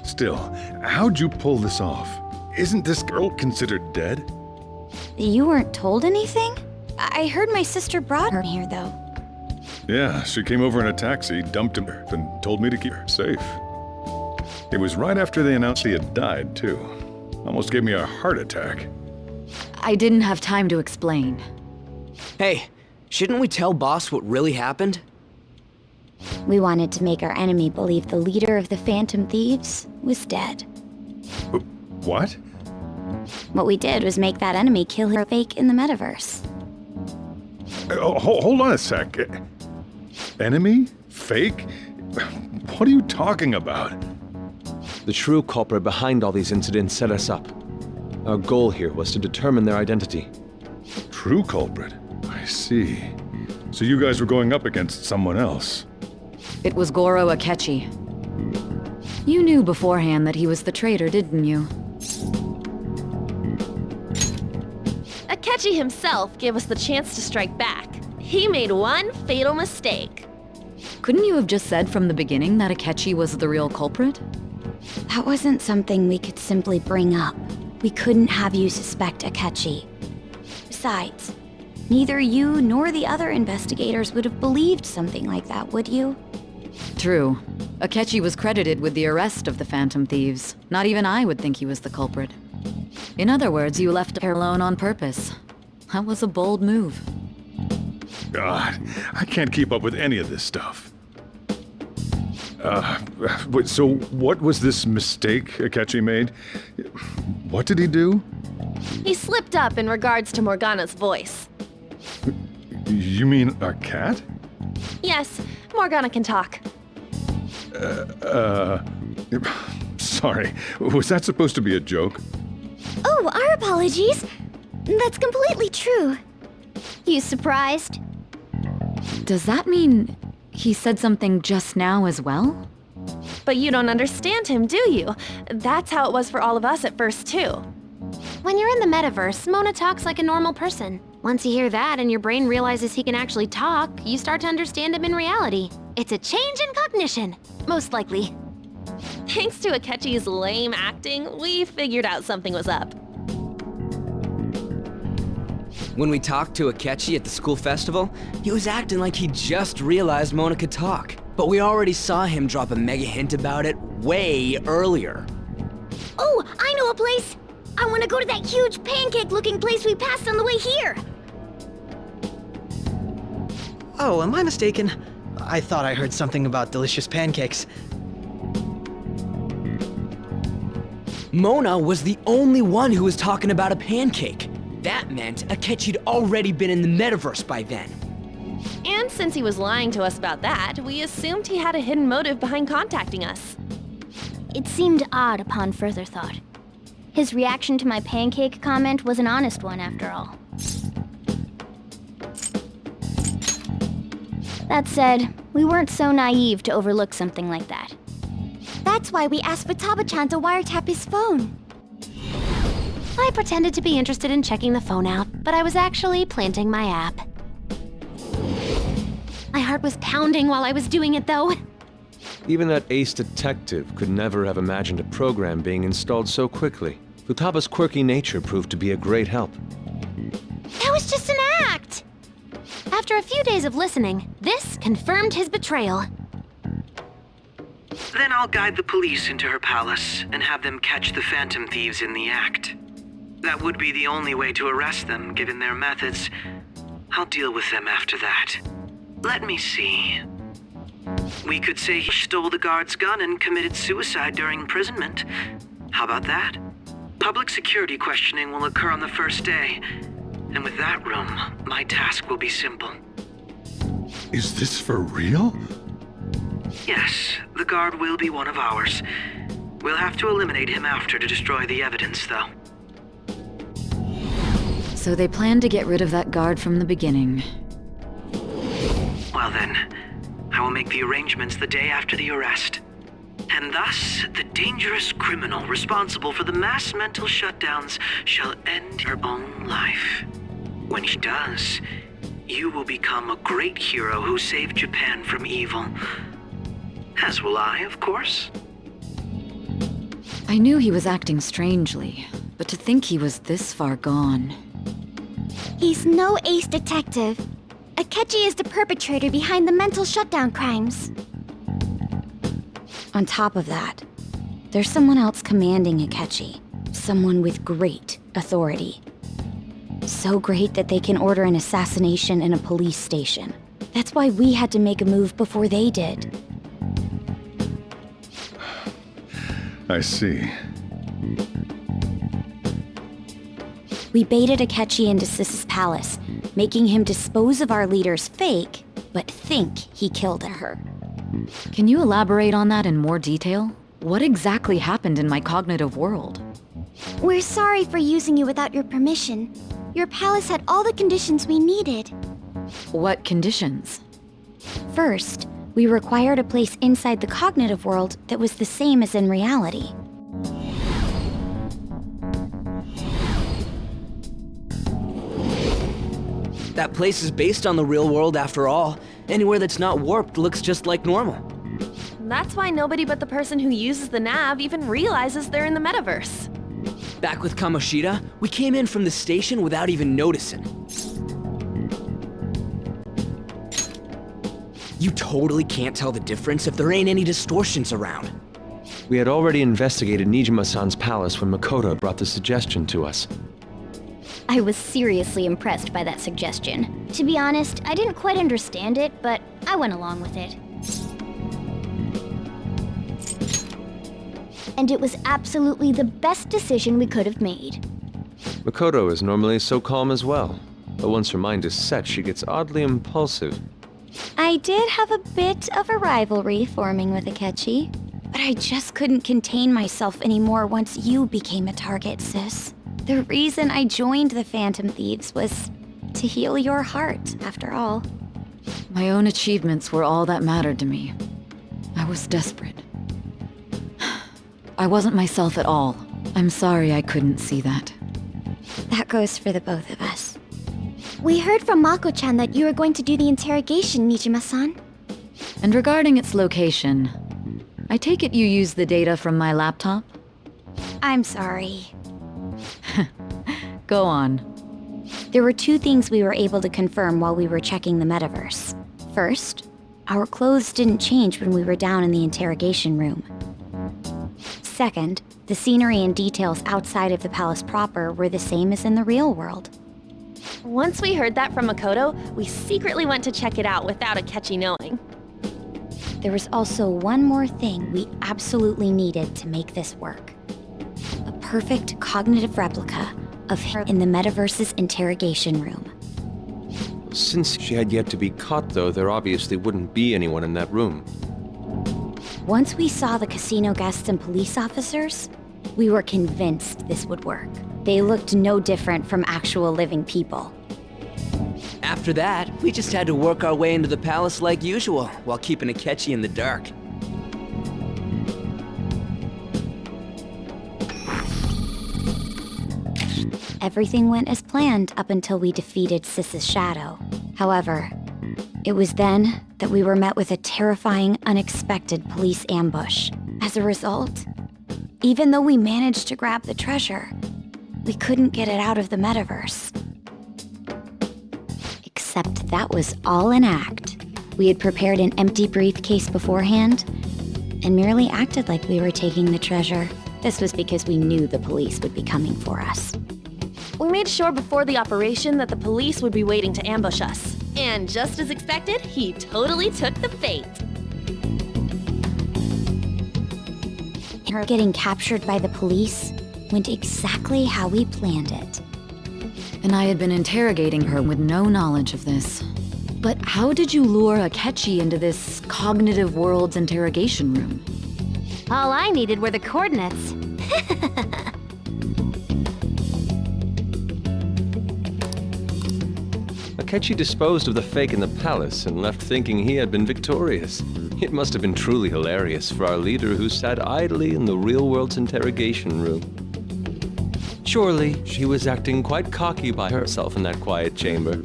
Still, how'd you pull this off? Isn't this girl considered dead? You weren't told anything? I heard my sister brought her here, though. Yeah, she came over in a taxi, dumped him, and told me to keep her safe. It was right after they announced he had died, too. Almost gave me a heart attack. I didn't have time to explain. Hey, shouldn't we tell boss what really happened? We wanted to make our enemy believe the leader of the Phantom Thieves was dead. What? What we did was make that enemy kill her fake in the metaverse. Hold on a sec. Enemy? Fake? What are you talking about? The true culprit behind all these incidents set us up. Our goal here was to determine their identity. True culprit? I see. So you guys were going up against someone else? It was Goro Akechi. You knew beforehand that he was the traitor, didn't you? Akechi himself gave us the chance to strike back. He made one fatal mistake. Couldn't you have just said from the beginning that Akechi was the real culprit? That wasn't something we could simply bring up. We couldn't have you suspect Akechi. Besides, neither you nor the other investigators would have believed something like that, would you? True. Akechi was credited with the arrest of the Phantom Thieves. Not even I would think he was the culprit. In other words, you left her alone on purpose. That was a bold move. God, I can't keep up with any of this stuff. So what was this mistake Akechi made? What did he do? He slipped up in regards to Morgana's voice. You mean a cat? Yes, Morgana can talk. Sorry, was that supposed to be a joke? Oh, our apologies. That's completely true. You surprised? Does that mean he said something just now as well? But you don't understand him, do you? That's how it was for all of us at first, too. When you're in the metaverse, Mona talks like a normal person. Once you hear that and your brain realizes he can actually talk, you start to understand him in reality. It's a change in cognition, most likely. Thanks to Akechi's lame acting, we figured out something was up. When we talked to Akechi at the school festival, he was acting like he just realized Mona could talk. But we already saw him drop a mega hint about it way earlier. Oh, I know a place! I want to go to that huge pancake-looking place we passed on the way here! Oh, am I mistaken? I thought I heard something about delicious pancakes. Mona was the only one who was talking about a pancake. That meant Akechi'd already been in the metaverse by then. And since he was lying to us about that, we assumed he had a hidden motive behind contacting us. It seemed odd upon further thought. His reaction to my pancake comment was an honest one, after all. That said, we weren't so naive to overlook something like that. That's why we asked Futaba-chan to wiretap his phone. I pretended to be interested in checking the phone out, but I was actually planting my app. My heart was pounding while I was doing it, though. Even that ace detective could never have imagined a program being installed so quickly. Futaba's quirky nature proved to be a great help. That was just an act! After a few days of listening, this confirmed his betrayal. Then I'll guide the police into her palace and have them catch the Phantom Thieves in the act. That would be the only way to arrest them, given their methods. I'll deal with them after that. Let me see. We could say he stole the guard's gun and committed suicide during imprisonment. How about that? Public security questioning will occur on the first day. And with that room, my task will be simple. Is this for real? Yes, the guard will be one of ours. We'll have to eliminate him after to destroy the evidence, though. So they planned to get rid of that guard from the beginning. Well then, I will make the arrangements the day after the arrest. And thus, the dangerous criminal responsible for the mass mental shutdowns shall end her own life. When she does, you will become a great hero who saved Japan from evil. As will I, of course. I knew he was acting strangely, but to think he was this far gone. He's no ace detective. Akechi is the perpetrator behind the mental shutdown crimes. On top of that, there's someone else commanding Akechi. Someone with great authority. So great that they can order an assassination in a police station. That's why we had to make a move before they did. I see. We baited Akechi into Sis's palace, making him dispose of our leader's fake, but think he killed her. Can you elaborate on that in more detail? What exactly happened in my cognitive world? We're sorry for using you without your permission. Your palace had all the conditions we needed. What conditions? First, we required a place inside the cognitive world that was the same as in reality. That place is based on the real world after all. Anywhere that's not warped looks just like normal. That's why nobody but the person who uses the nav even realizes they're in the metaverse. Back with Kamoshida, we came in from the station without even noticing. You totally can't tell the difference if there ain't any distortions around. We had already investigated Nijima-san's palace when Makoto brought the suggestion to us. I was seriously impressed by that suggestion. To be honest, I didn't quite understand it, but I went along with it. And it was absolutely the best decision we could have made. Makoto is normally so calm as well, but once her mind is set, she gets oddly impulsive. I did have a bit of a rivalry forming with Akechi, but I just couldn't contain myself anymore once you became a target, sis. The reason I joined the Phantom Thieves was to heal your heart, after all. My own achievements were all that mattered to me. I was desperate. I wasn't myself at all. I'm sorry I couldn't see that. That goes for the both of us. We heard from Mako-chan that you were going to do the interrogation, Nijima-san. And regarding its location, I take it you used the data from my laptop? I'm sorry. Go on. There were two things we were able to confirm while we were checking the metaverse. First, our clothes didn't change when we were down in the interrogation room. Second, the scenery and details outside of the palace proper were the same as in the real world. Once we heard that from Makoto, we secretly went to check it out without Akechi knowing. There was also one more thing we absolutely needed to make this work. A perfect cognitive replica of her in the metaverse's interrogation room. Since she had yet to be caught, though, there obviously wouldn't be anyone in that room. Once we saw the casino guests and police officers, we were convinced this would work. They looked no different from actual living people. After that, we just had to work our way into the palace like usual, while keeping Akechi in the dark. Everything went as planned up until we defeated Sis's shadow. However, it was then that we were met with a terrifying, unexpected police ambush. As a result, even though we managed to grab the treasure, we couldn't get it out of the metaverse. Except that was all an act. We had prepared an empty briefcase beforehand and merely acted like we were taking the treasure. This was because we knew the police would be coming for us. We made sure before the operation that the police would be waiting to ambush us. And just as expected, he totally took the bait. Her getting captured by the police went exactly how we planned it. And I had been interrogating her with no knowledge of this. But how did you lure Akechi into this cognitive world's interrogation room? All I needed were the coordinates. Akechi disposed of the fake in the palace and left thinking he had been victorious. It must have been truly hilarious for our leader who sat idly in the real world's interrogation room. Surely, she was acting quite cocky by herself in that quiet chamber.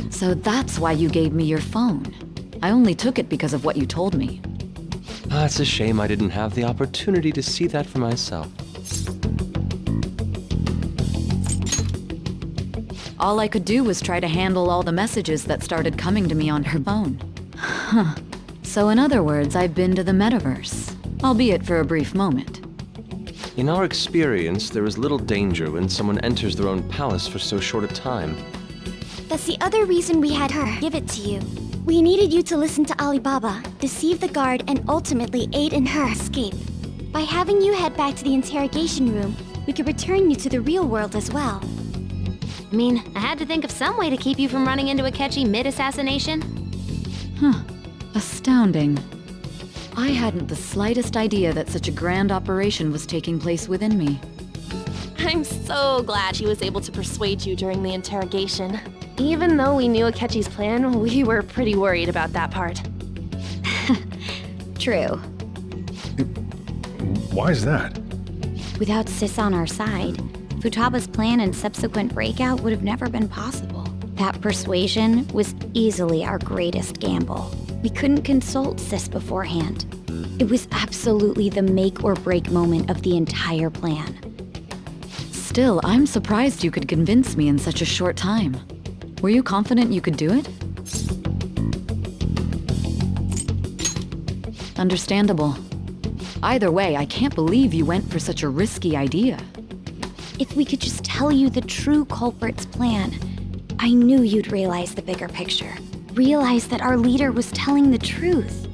So that's why you gave me your phone. I only took it because of what you told me. It's a shame I didn't have the opportunity to see that for myself. All I could do was try to handle all the messages that started coming to me on her phone. Huh. So in other words, I've been to the metaverse, albeit for a brief moment. In our experience, there is little danger when someone enters their own palace for so short a time. That's the other reason we had her give it to you. We needed you to listen to Alibaba, deceive the guard, and ultimately aid in her escape. By having you head back to the interrogation room, we could return you to the real world as well. I mean, I had to think of some way to keep you from running into Akechi mid-assassination. Huh. Astounding. I hadn't the slightest idea that such a grand operation was taking place within me. I'm so glad she was able to persuade you during the interrogation. Even though we knew Akechi's plan, we were pretty worried about that part. True. Why is that? Without Sis on our side, Futaba's plan and subsequent breakout would have never been possible. That persuasion was easily our greatest gamble. We couldn't consult Sis beforehand. It was absolutely the make or break moment of the entire plan. Still, I'm surprised you could convince me in such a short time. Were you confident you could do it? Understandable. Either way, I can't believe you went for such a risky idea. If we could just tell you the true culprit's plan, I knew you'd realize the bigger picture. Realize that our leader was telling the truth,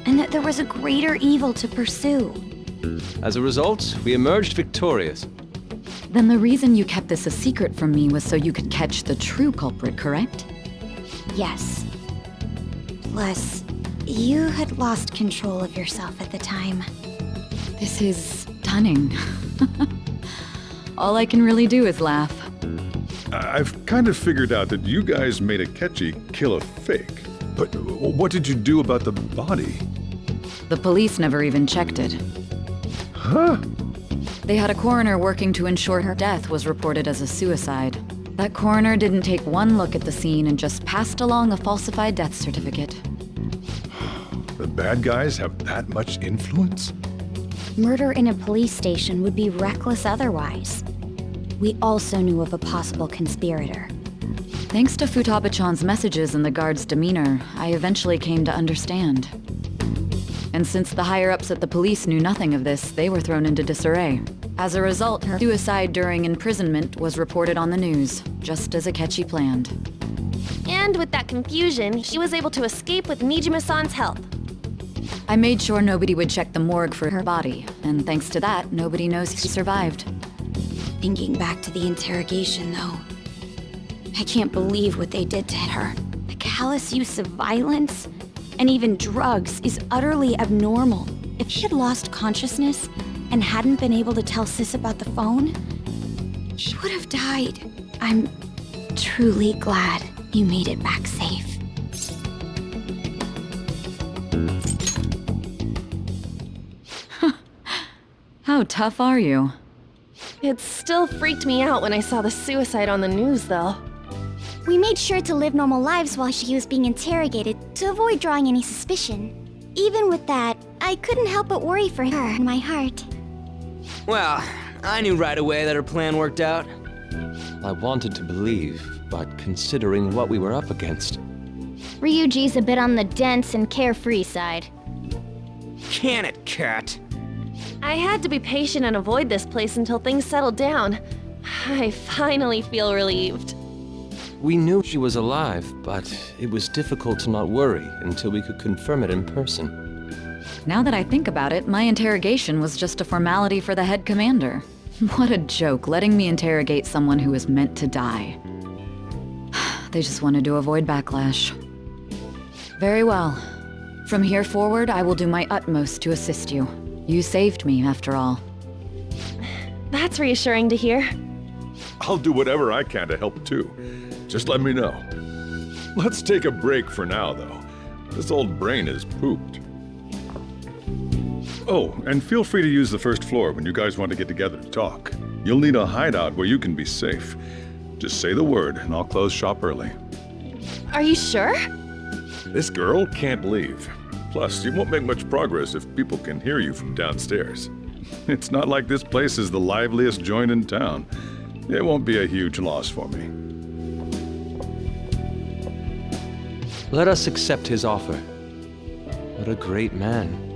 and that there was a greater evil to pursue. As a result, we emerged victorious. Then the reason you kept this a secret from me was so you could catch the true culprit, correct? Yes. Plus, you had lost control of yourself at the time. This is stunning. All I can really do is laugh. I've kind of figured out that you guys made Akechi kill a fake. But what did you do about the body? The police never even checked it. Huh? They had a coroner working to ensure her death was reported as a suicide. That coroner didn't take one look at the scene and just passed along a falsified death certificate. The bad guys have that much influence? Murder in a police station would be reckless otherwise. We also knew of a possible conspirator. Thanks to Futaba-chan's messages and the guard's demeanor, I eventually came to understand. And since the higher-ups at the police knew nothing of this, they were thrown into disarray. As a result, her suicide during imprisonment was reported on the news, just as Akechi planned. And with that confusion, she was able to escape with Nijima-san's help. I made sure nobody would check the morgue for her body, and thanks to that, nobody knows she survived. Thinking back to the interrogation, though, I can't believe what they did to her. The callous use of violence and even drugs is utterly abnormal. If she had lost consciousness and hadn't been able to tell Sis about the phone, she would have died. I'm truly glad you made it back safe. How tough are you? It still freaked me out when I saw the suicide on the news, though. We made sure to live normal lives while she was being interrogated to avoid drawing any suspicion. Even with that, I couldn't help but worry for her in my heart. Well, I knew right away that her plan worked out. I wanted to believe, but considering what we were up against... Ryuji's a bit on the dense and carefree side. Can it, Cat? I had to be patient and avoid this place until things settled down. I finally feel relieved. We knew she was alive, but it was difficult to not worry until we could confirm it in person. Now that I think about it, my interrogation was just a formality for the head commander. What a joke, letting me interrogate someone who was meant to die. They just wanted to avoid backlash. Very well. From here forward, I will do my utmost to assist you. You saved me, after all. That's reassuring to hear. I'll do whatever I can to help too. Just let me know. Let's take a break for now, though. This old brain is pooped. Oh, and feel free to use the first floor when you guys want to get together to talk. You'll need a hideout where you can be safe. Just say the word, and I'll close shop early. Are you sure? This girl can't leave. Plus, you won't make much progress if people can hear you from downstairs. It's not like this place is the liveliest joint in town. It won't be a huge loss for me. Let us accept his offer. What a great man.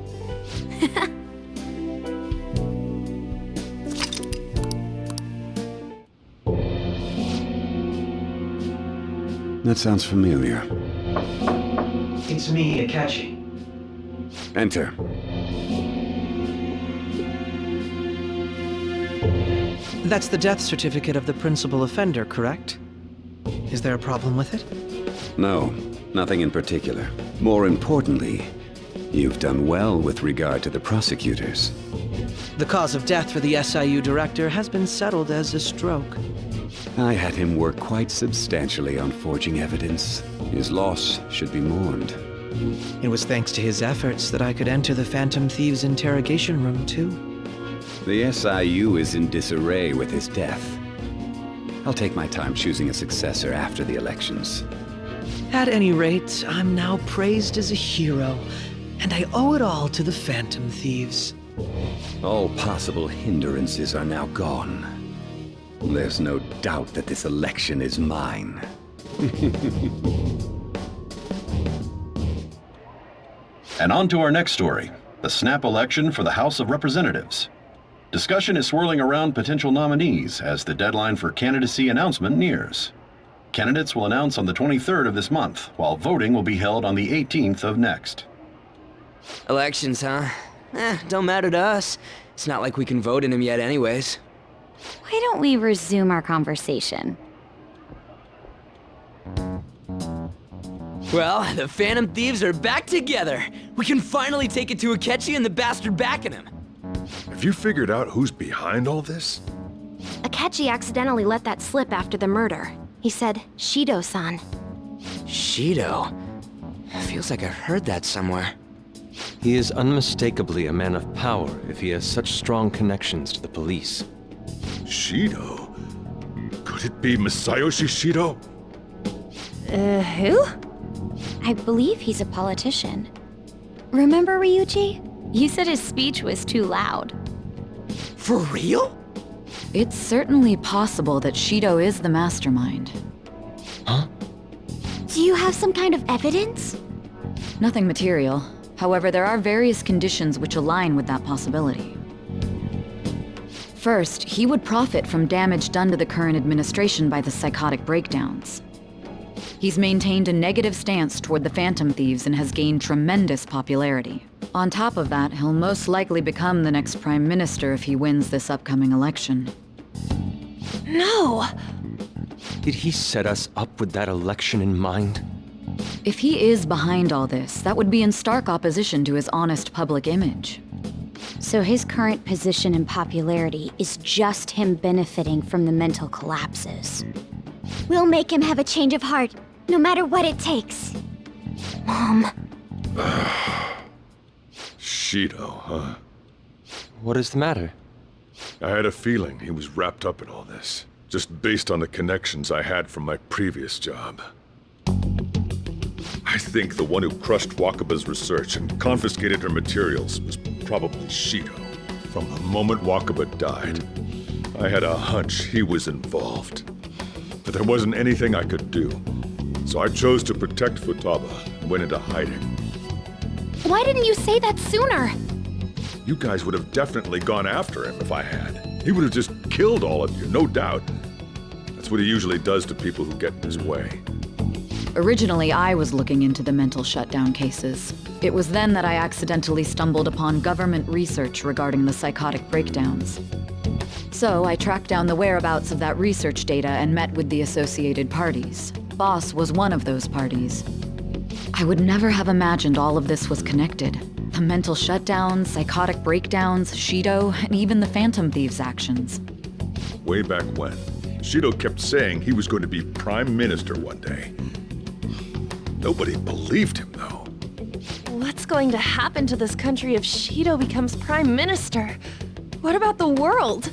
That sounds familiar. It's me, Akechi. Enter. That's the death certificate of the principal offender, correct? Is there a problem with it? No, nothing in particular. More importantly, you've done well with regard to the prosecutors. The cause of death for the SIU director has been settled as a stroke. I had him work quite substantially on forging evidence. His loss should be mourned. It was thanks to his efforts that I could enter the Phantom Thieves' interrogation room, too. The SIU is in disarray with his death. I'll take my time choosing a successor after the elections. At any rate, I'm now praised as a hero, and I owe it all to the Phantom Thieves. All possible hindrances are now gone. There's no doubt that this election is mine. And on to our next story, the snap election for the House of Representatives. Discussion is swirling around potential nominees as the deadline for candidacy announcement nears. Candidates will announce on the 23rd of this month, while voting will be held on the 18th of next. Elections, huh? Don't matter to us. It's not like we can vote in them yet anyways. Why don't we resume our conversation? Well, the Phantom Thieves are back together. We can finally take it to Akechi and the bastard backing him. Have you figured out who's behind all this? Akechi accidentally let that slip after the murder. He said, Shido-san. Shido? Feels like I've heard that somewhere. He is unmistakably a man of power if he has such strong connections to the police. Shido? Could it be Masayoshi Shido? Who? I believe he's a politician. Remember Ryuji? You said his speech was too loud. For real? It's certainly possible that Shido is the mastermind. Huh? Do you have some kind of evidence? Nothing material. However, there are various conditions which align with that possibility. First, he would profit from damage done to the current administration by the psychotic breakdowns. He's maintained a negative stance toward the Phantom Thieves and has gained tremendous popularity. On top of that, he'll most likely become the next Prime Minister if he wins this upcoming election. No! Did he set us up with that election in mind? If he is behind all this, that would be in stark opposition to his honest public image. So his current position and popularity is just him benefiting from the mental collapses. We'll make him have a change of heart, no matter what it takes. Mom. Shido, huh? What is the matter? I had a feeling he was wrapped up in all this, just based on the connections I had from my previous job. I think the one who crushed Wakaba's research and confiscated her materials was probably Shido. From the moment Wakaba died, I had a hunch he was involved. But there wasn't anything I could do. So I chose to protect Futaba and went into hiding. Why didn't you say that sooner? You guys would have definitely gone after him if I had. He would have just killed all of you, no doubt. That's what he usually does to people who get in his way. Originally, I was looking into the mental shutdown cases. It was then that I accidentally stumbled upon government research regarding the psychotic breakdowns. So I tracked down the whereabouts of that research data and met with the associated parties. Boss was one of those parties. I would never have imagined all of this was connected. The mental shutdowns, psychotic breakdowns, Shido, and even the Phantom Thieves' actions. Way back when, Shido kept saying he was going to be Prime Minister one day. Nobody believed him, though. What's going to happen to this country if Shido becomes Prime Minister? What about the world?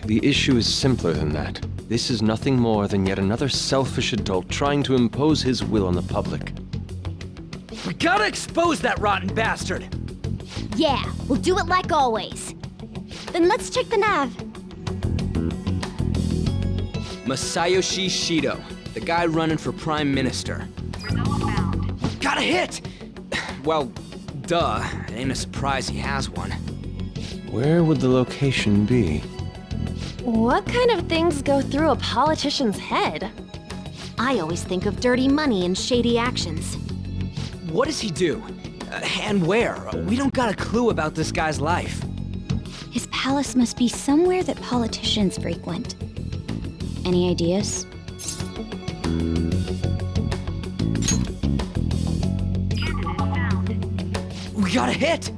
The issue is simpler than that. This is nothing more than yet another selfish adult trying to impose his will on the public. We gotta expose that rotten bastard! Yeah, we'll do it like always. Then let's check the nav. Masayoshi Shido, the guy running for Prime Minister. Got a hit! Well, duh. It ain't a surprise he has one. Where would the location be? What kind of things go through a politician's head? I always think of dirty money and shady actions. What does he do? And where? We don't got a clue about this guy's life. His palace must be somewhere that politicians frequent. Any ideas? We got a hit!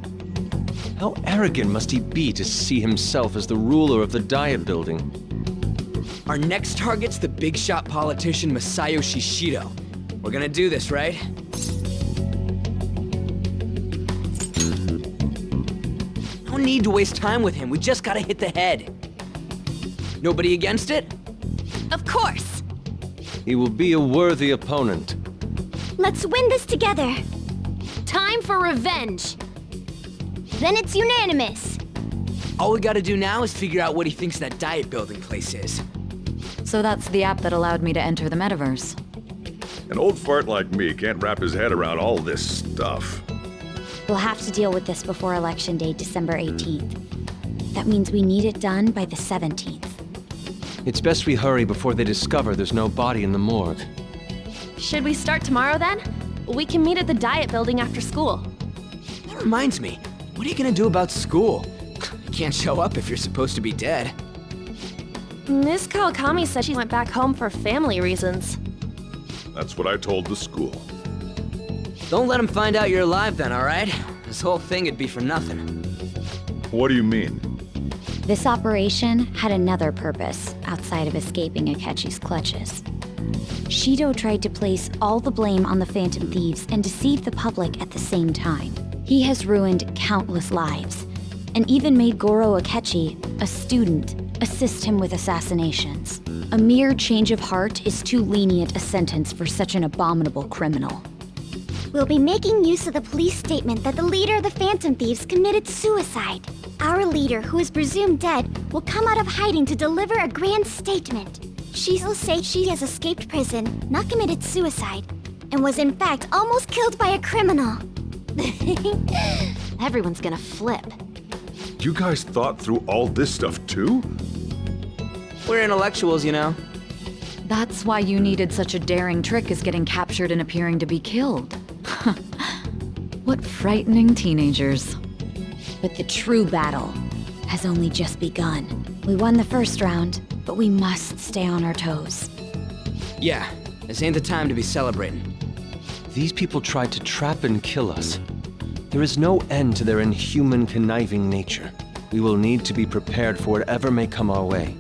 How arrogant must he be to see himself as the ruler of the Diet Building? Our next target's the big shot politician Masayoshi Shido. We're gonna do this, right? No need to waste time with him, we just gotta hit the head. Nobody against it? Of course! He will be a worthy opponent. Let's win this together. Time for revenge! Then it's unanimous. All we gotta do now is figure out what he thinks that diet building place is. So that's the app that allowed me to enter the metaverse. An old fart like me can't wrap his head around all this stuff. We'll have to deal with this before Election Day, December 18th. That means we need it done by the 17th. It's best we hurry before they discover there's no body in the morgue. Should we start tomorrow then? We can meet at the Diet Building after school. That reminds me, what are you gonna do about school? You can't show up if you're supposed to be dead. Miss Khami said she went back home for family reasons. That's what I told the school. Don't let him find out you're alive then, alright? This whole thing would be for nothing. What do you mean? This operation had another purpose outside of escaping Akechi's clutches. Shido tried to place all the blame on the Phantom Thieves and deceive the public at the same time. He has ruined countless lives, and even made Goro Akechi, a student, assist him with assassinations. A mere change of heart is too lenient a sentence for such an abominable criminal. We'll be making use of the police statement that the leader of the Phantom Thieves committed suicide. Our leader, who is presumed dead, will come out of hiding to deliver a grand statement. She will say she has escaped prison, not committed suicide, and was in fact almost killed by a criminal. Everyone's gonna flip. You guys thought through all this stuff too? We're intellectuals, you know. That's why you needed such a daring trick as getting captured and appearing to be killed. What frightening teenagers. But the true battle has only just begun. We won the first round, but we must stay on our toes. Yeah, this ain't the time to be celebrating. These people tried to trap and kill us. There is no end to their inhuman, conniving nature. We will need to be prepared for whatever may come our way.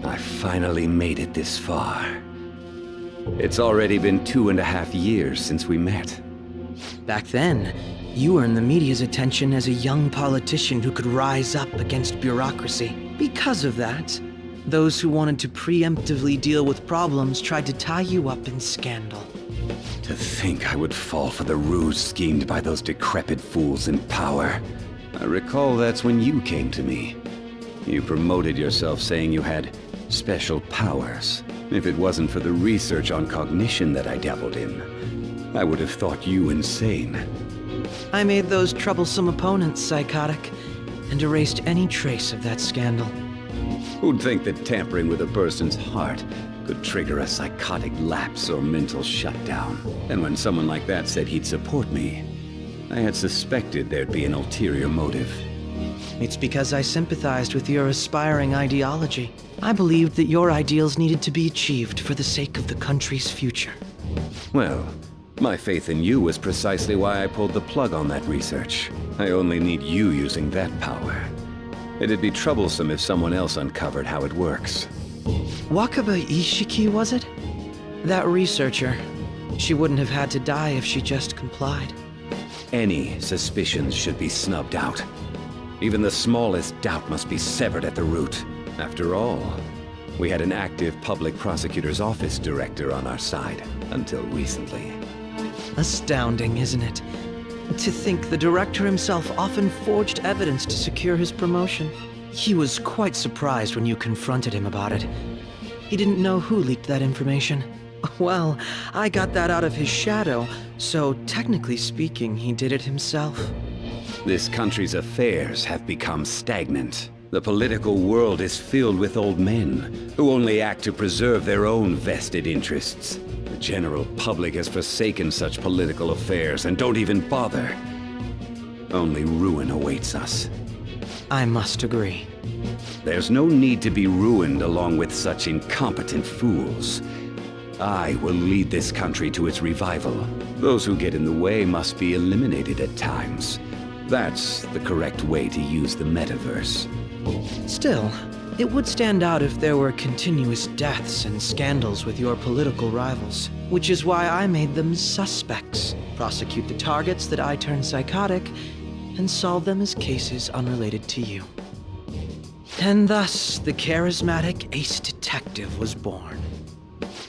I finally made it this far. It's already been 2.5 years since we met. Back then, you earned the media's attention as a young politician who could rise up against bureaucracy. Because of that, those who wanted to preemptively deal with problems tried to tie you up in scandal. To think I would fall for the ruse schemed by those decrepit fools in power. I recall that's when you came to me. You promoted yourself saying you had special powers. If it wasn't for the research on cognition that I dabbled in, I would have thought you insane. I made those troublesome opponents psychotic, and erased any trace of that scandal. Who'd think that tampering with a person's heart could trigger a psychotic lapse or mental shutdown? And when someone like that said he'd support me, I had suspected there'd be an ulterior motive. It's because I sympathized with your aspiring ideology. I believed that your ideals needed to be achieved for the sake of the country's future. Well, my faith in you was precisely why I pulled the plug on that research. I only need you using that power. It'd be troublesome if someone else uncovered how it works. Wakaba Ishiki, was it? That researcher. She wouldn't have had to die if she just complied. Any suspicions should be snubbed out. Even the smallest doubt must be severed at the root. After all, we had an active public prosecutor's office director on our side, until recently. Astounding, isn't it? To think the director himself often forged evidence to secure his promotion. He was quite surprised when you confronted him about it. He didn't know who leaked that information. Well, I got that out of his shadow, so technically speaking, he did it himself. This country's affairs have become stagnant. The political world is filled with old men who only act to preserve their own vested interests. The general public has forsaken such political affairs and don't even bother. Only ruin awaits us. I must agree. There's no need to be ruined along with such incompetent fools. I will lead this country to its revival. Those who get in the way must be eliminated at times. That's the correct way to use the metaverse. Still, it would stand out if there were continuous deaths and scandals with your political rivals, which is why I made them suspects, prosecute the targets that I turned psychotic, and solve them as cases unrelated to you. And thus, the charismatic ace detective was born.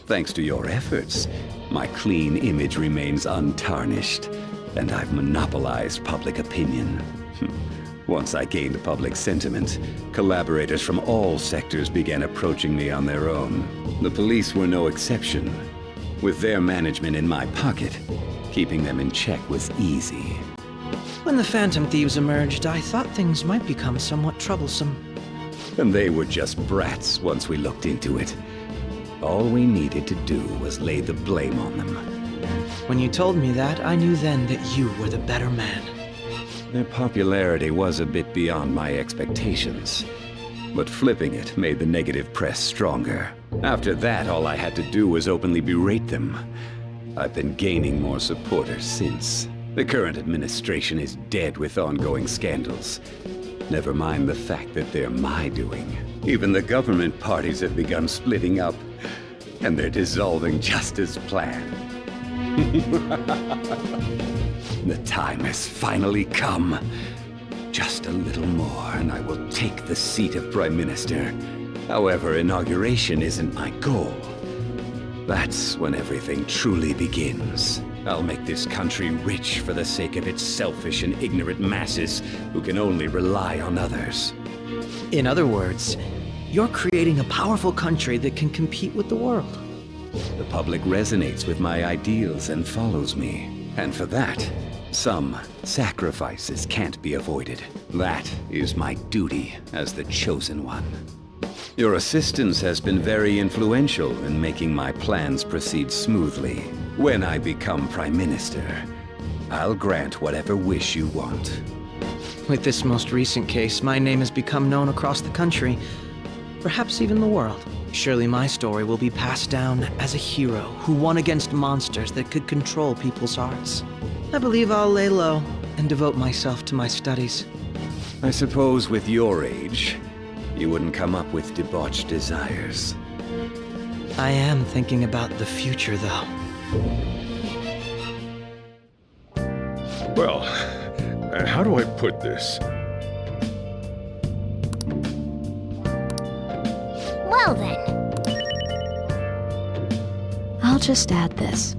Thanks to your efforts, my clean image remains untarnished, and I've monopolized public opinion. Once I gained public sentiment, collaborators from all sectors began approaching me on their own. The police were no exception. With their management in my pocket, keeping them in check was easy. When the Phantom Thieves emerged, I thought things might become somewhat troublesome. And they were just brats once we looked into it. All we needed to do was lay the blame on them. When you told me that, I knew then that you were the better man. Their popularity was a bit beyond my expectations, but flipping it made the negative press stronger. After that, all I had to do was openly berate them. I've been gaining more supporters since. The current administration is dead with ongoing scandals. Never mind the fact that they're my doing. Even the government parties have begun splitting up, and they're dissolving just as planned. The time has finally come. Just a little more, and I will take the seat of Prime Minister. However, inauguration isn't my goal. That's when everything truly begins. I'll make this country rich for the sake of its selfish and ignorant masses who can only rely on others. In other words, you're creating a powerful country that can compete with the world. The public resonates with my ideals and follows me. And for that, some sacrifices can't be avoided. That is my duty as the Chosen One. Your assistance has been very influential in making my plans proceed smoothly. When I become Prime Minister, I'll grant whatever wish you want. With this most recent case, my name has become known across the country, perhaps even the world. Surely my story will be passed down as a hero who won against monsters that could control people's hearts. I believe I'll lay low and devote myself to my studies. I suppose with your age, you wouldn't come up with debauched desires. I am thinking about the future, though. Well, how do I put this? Well then. I'll just add this.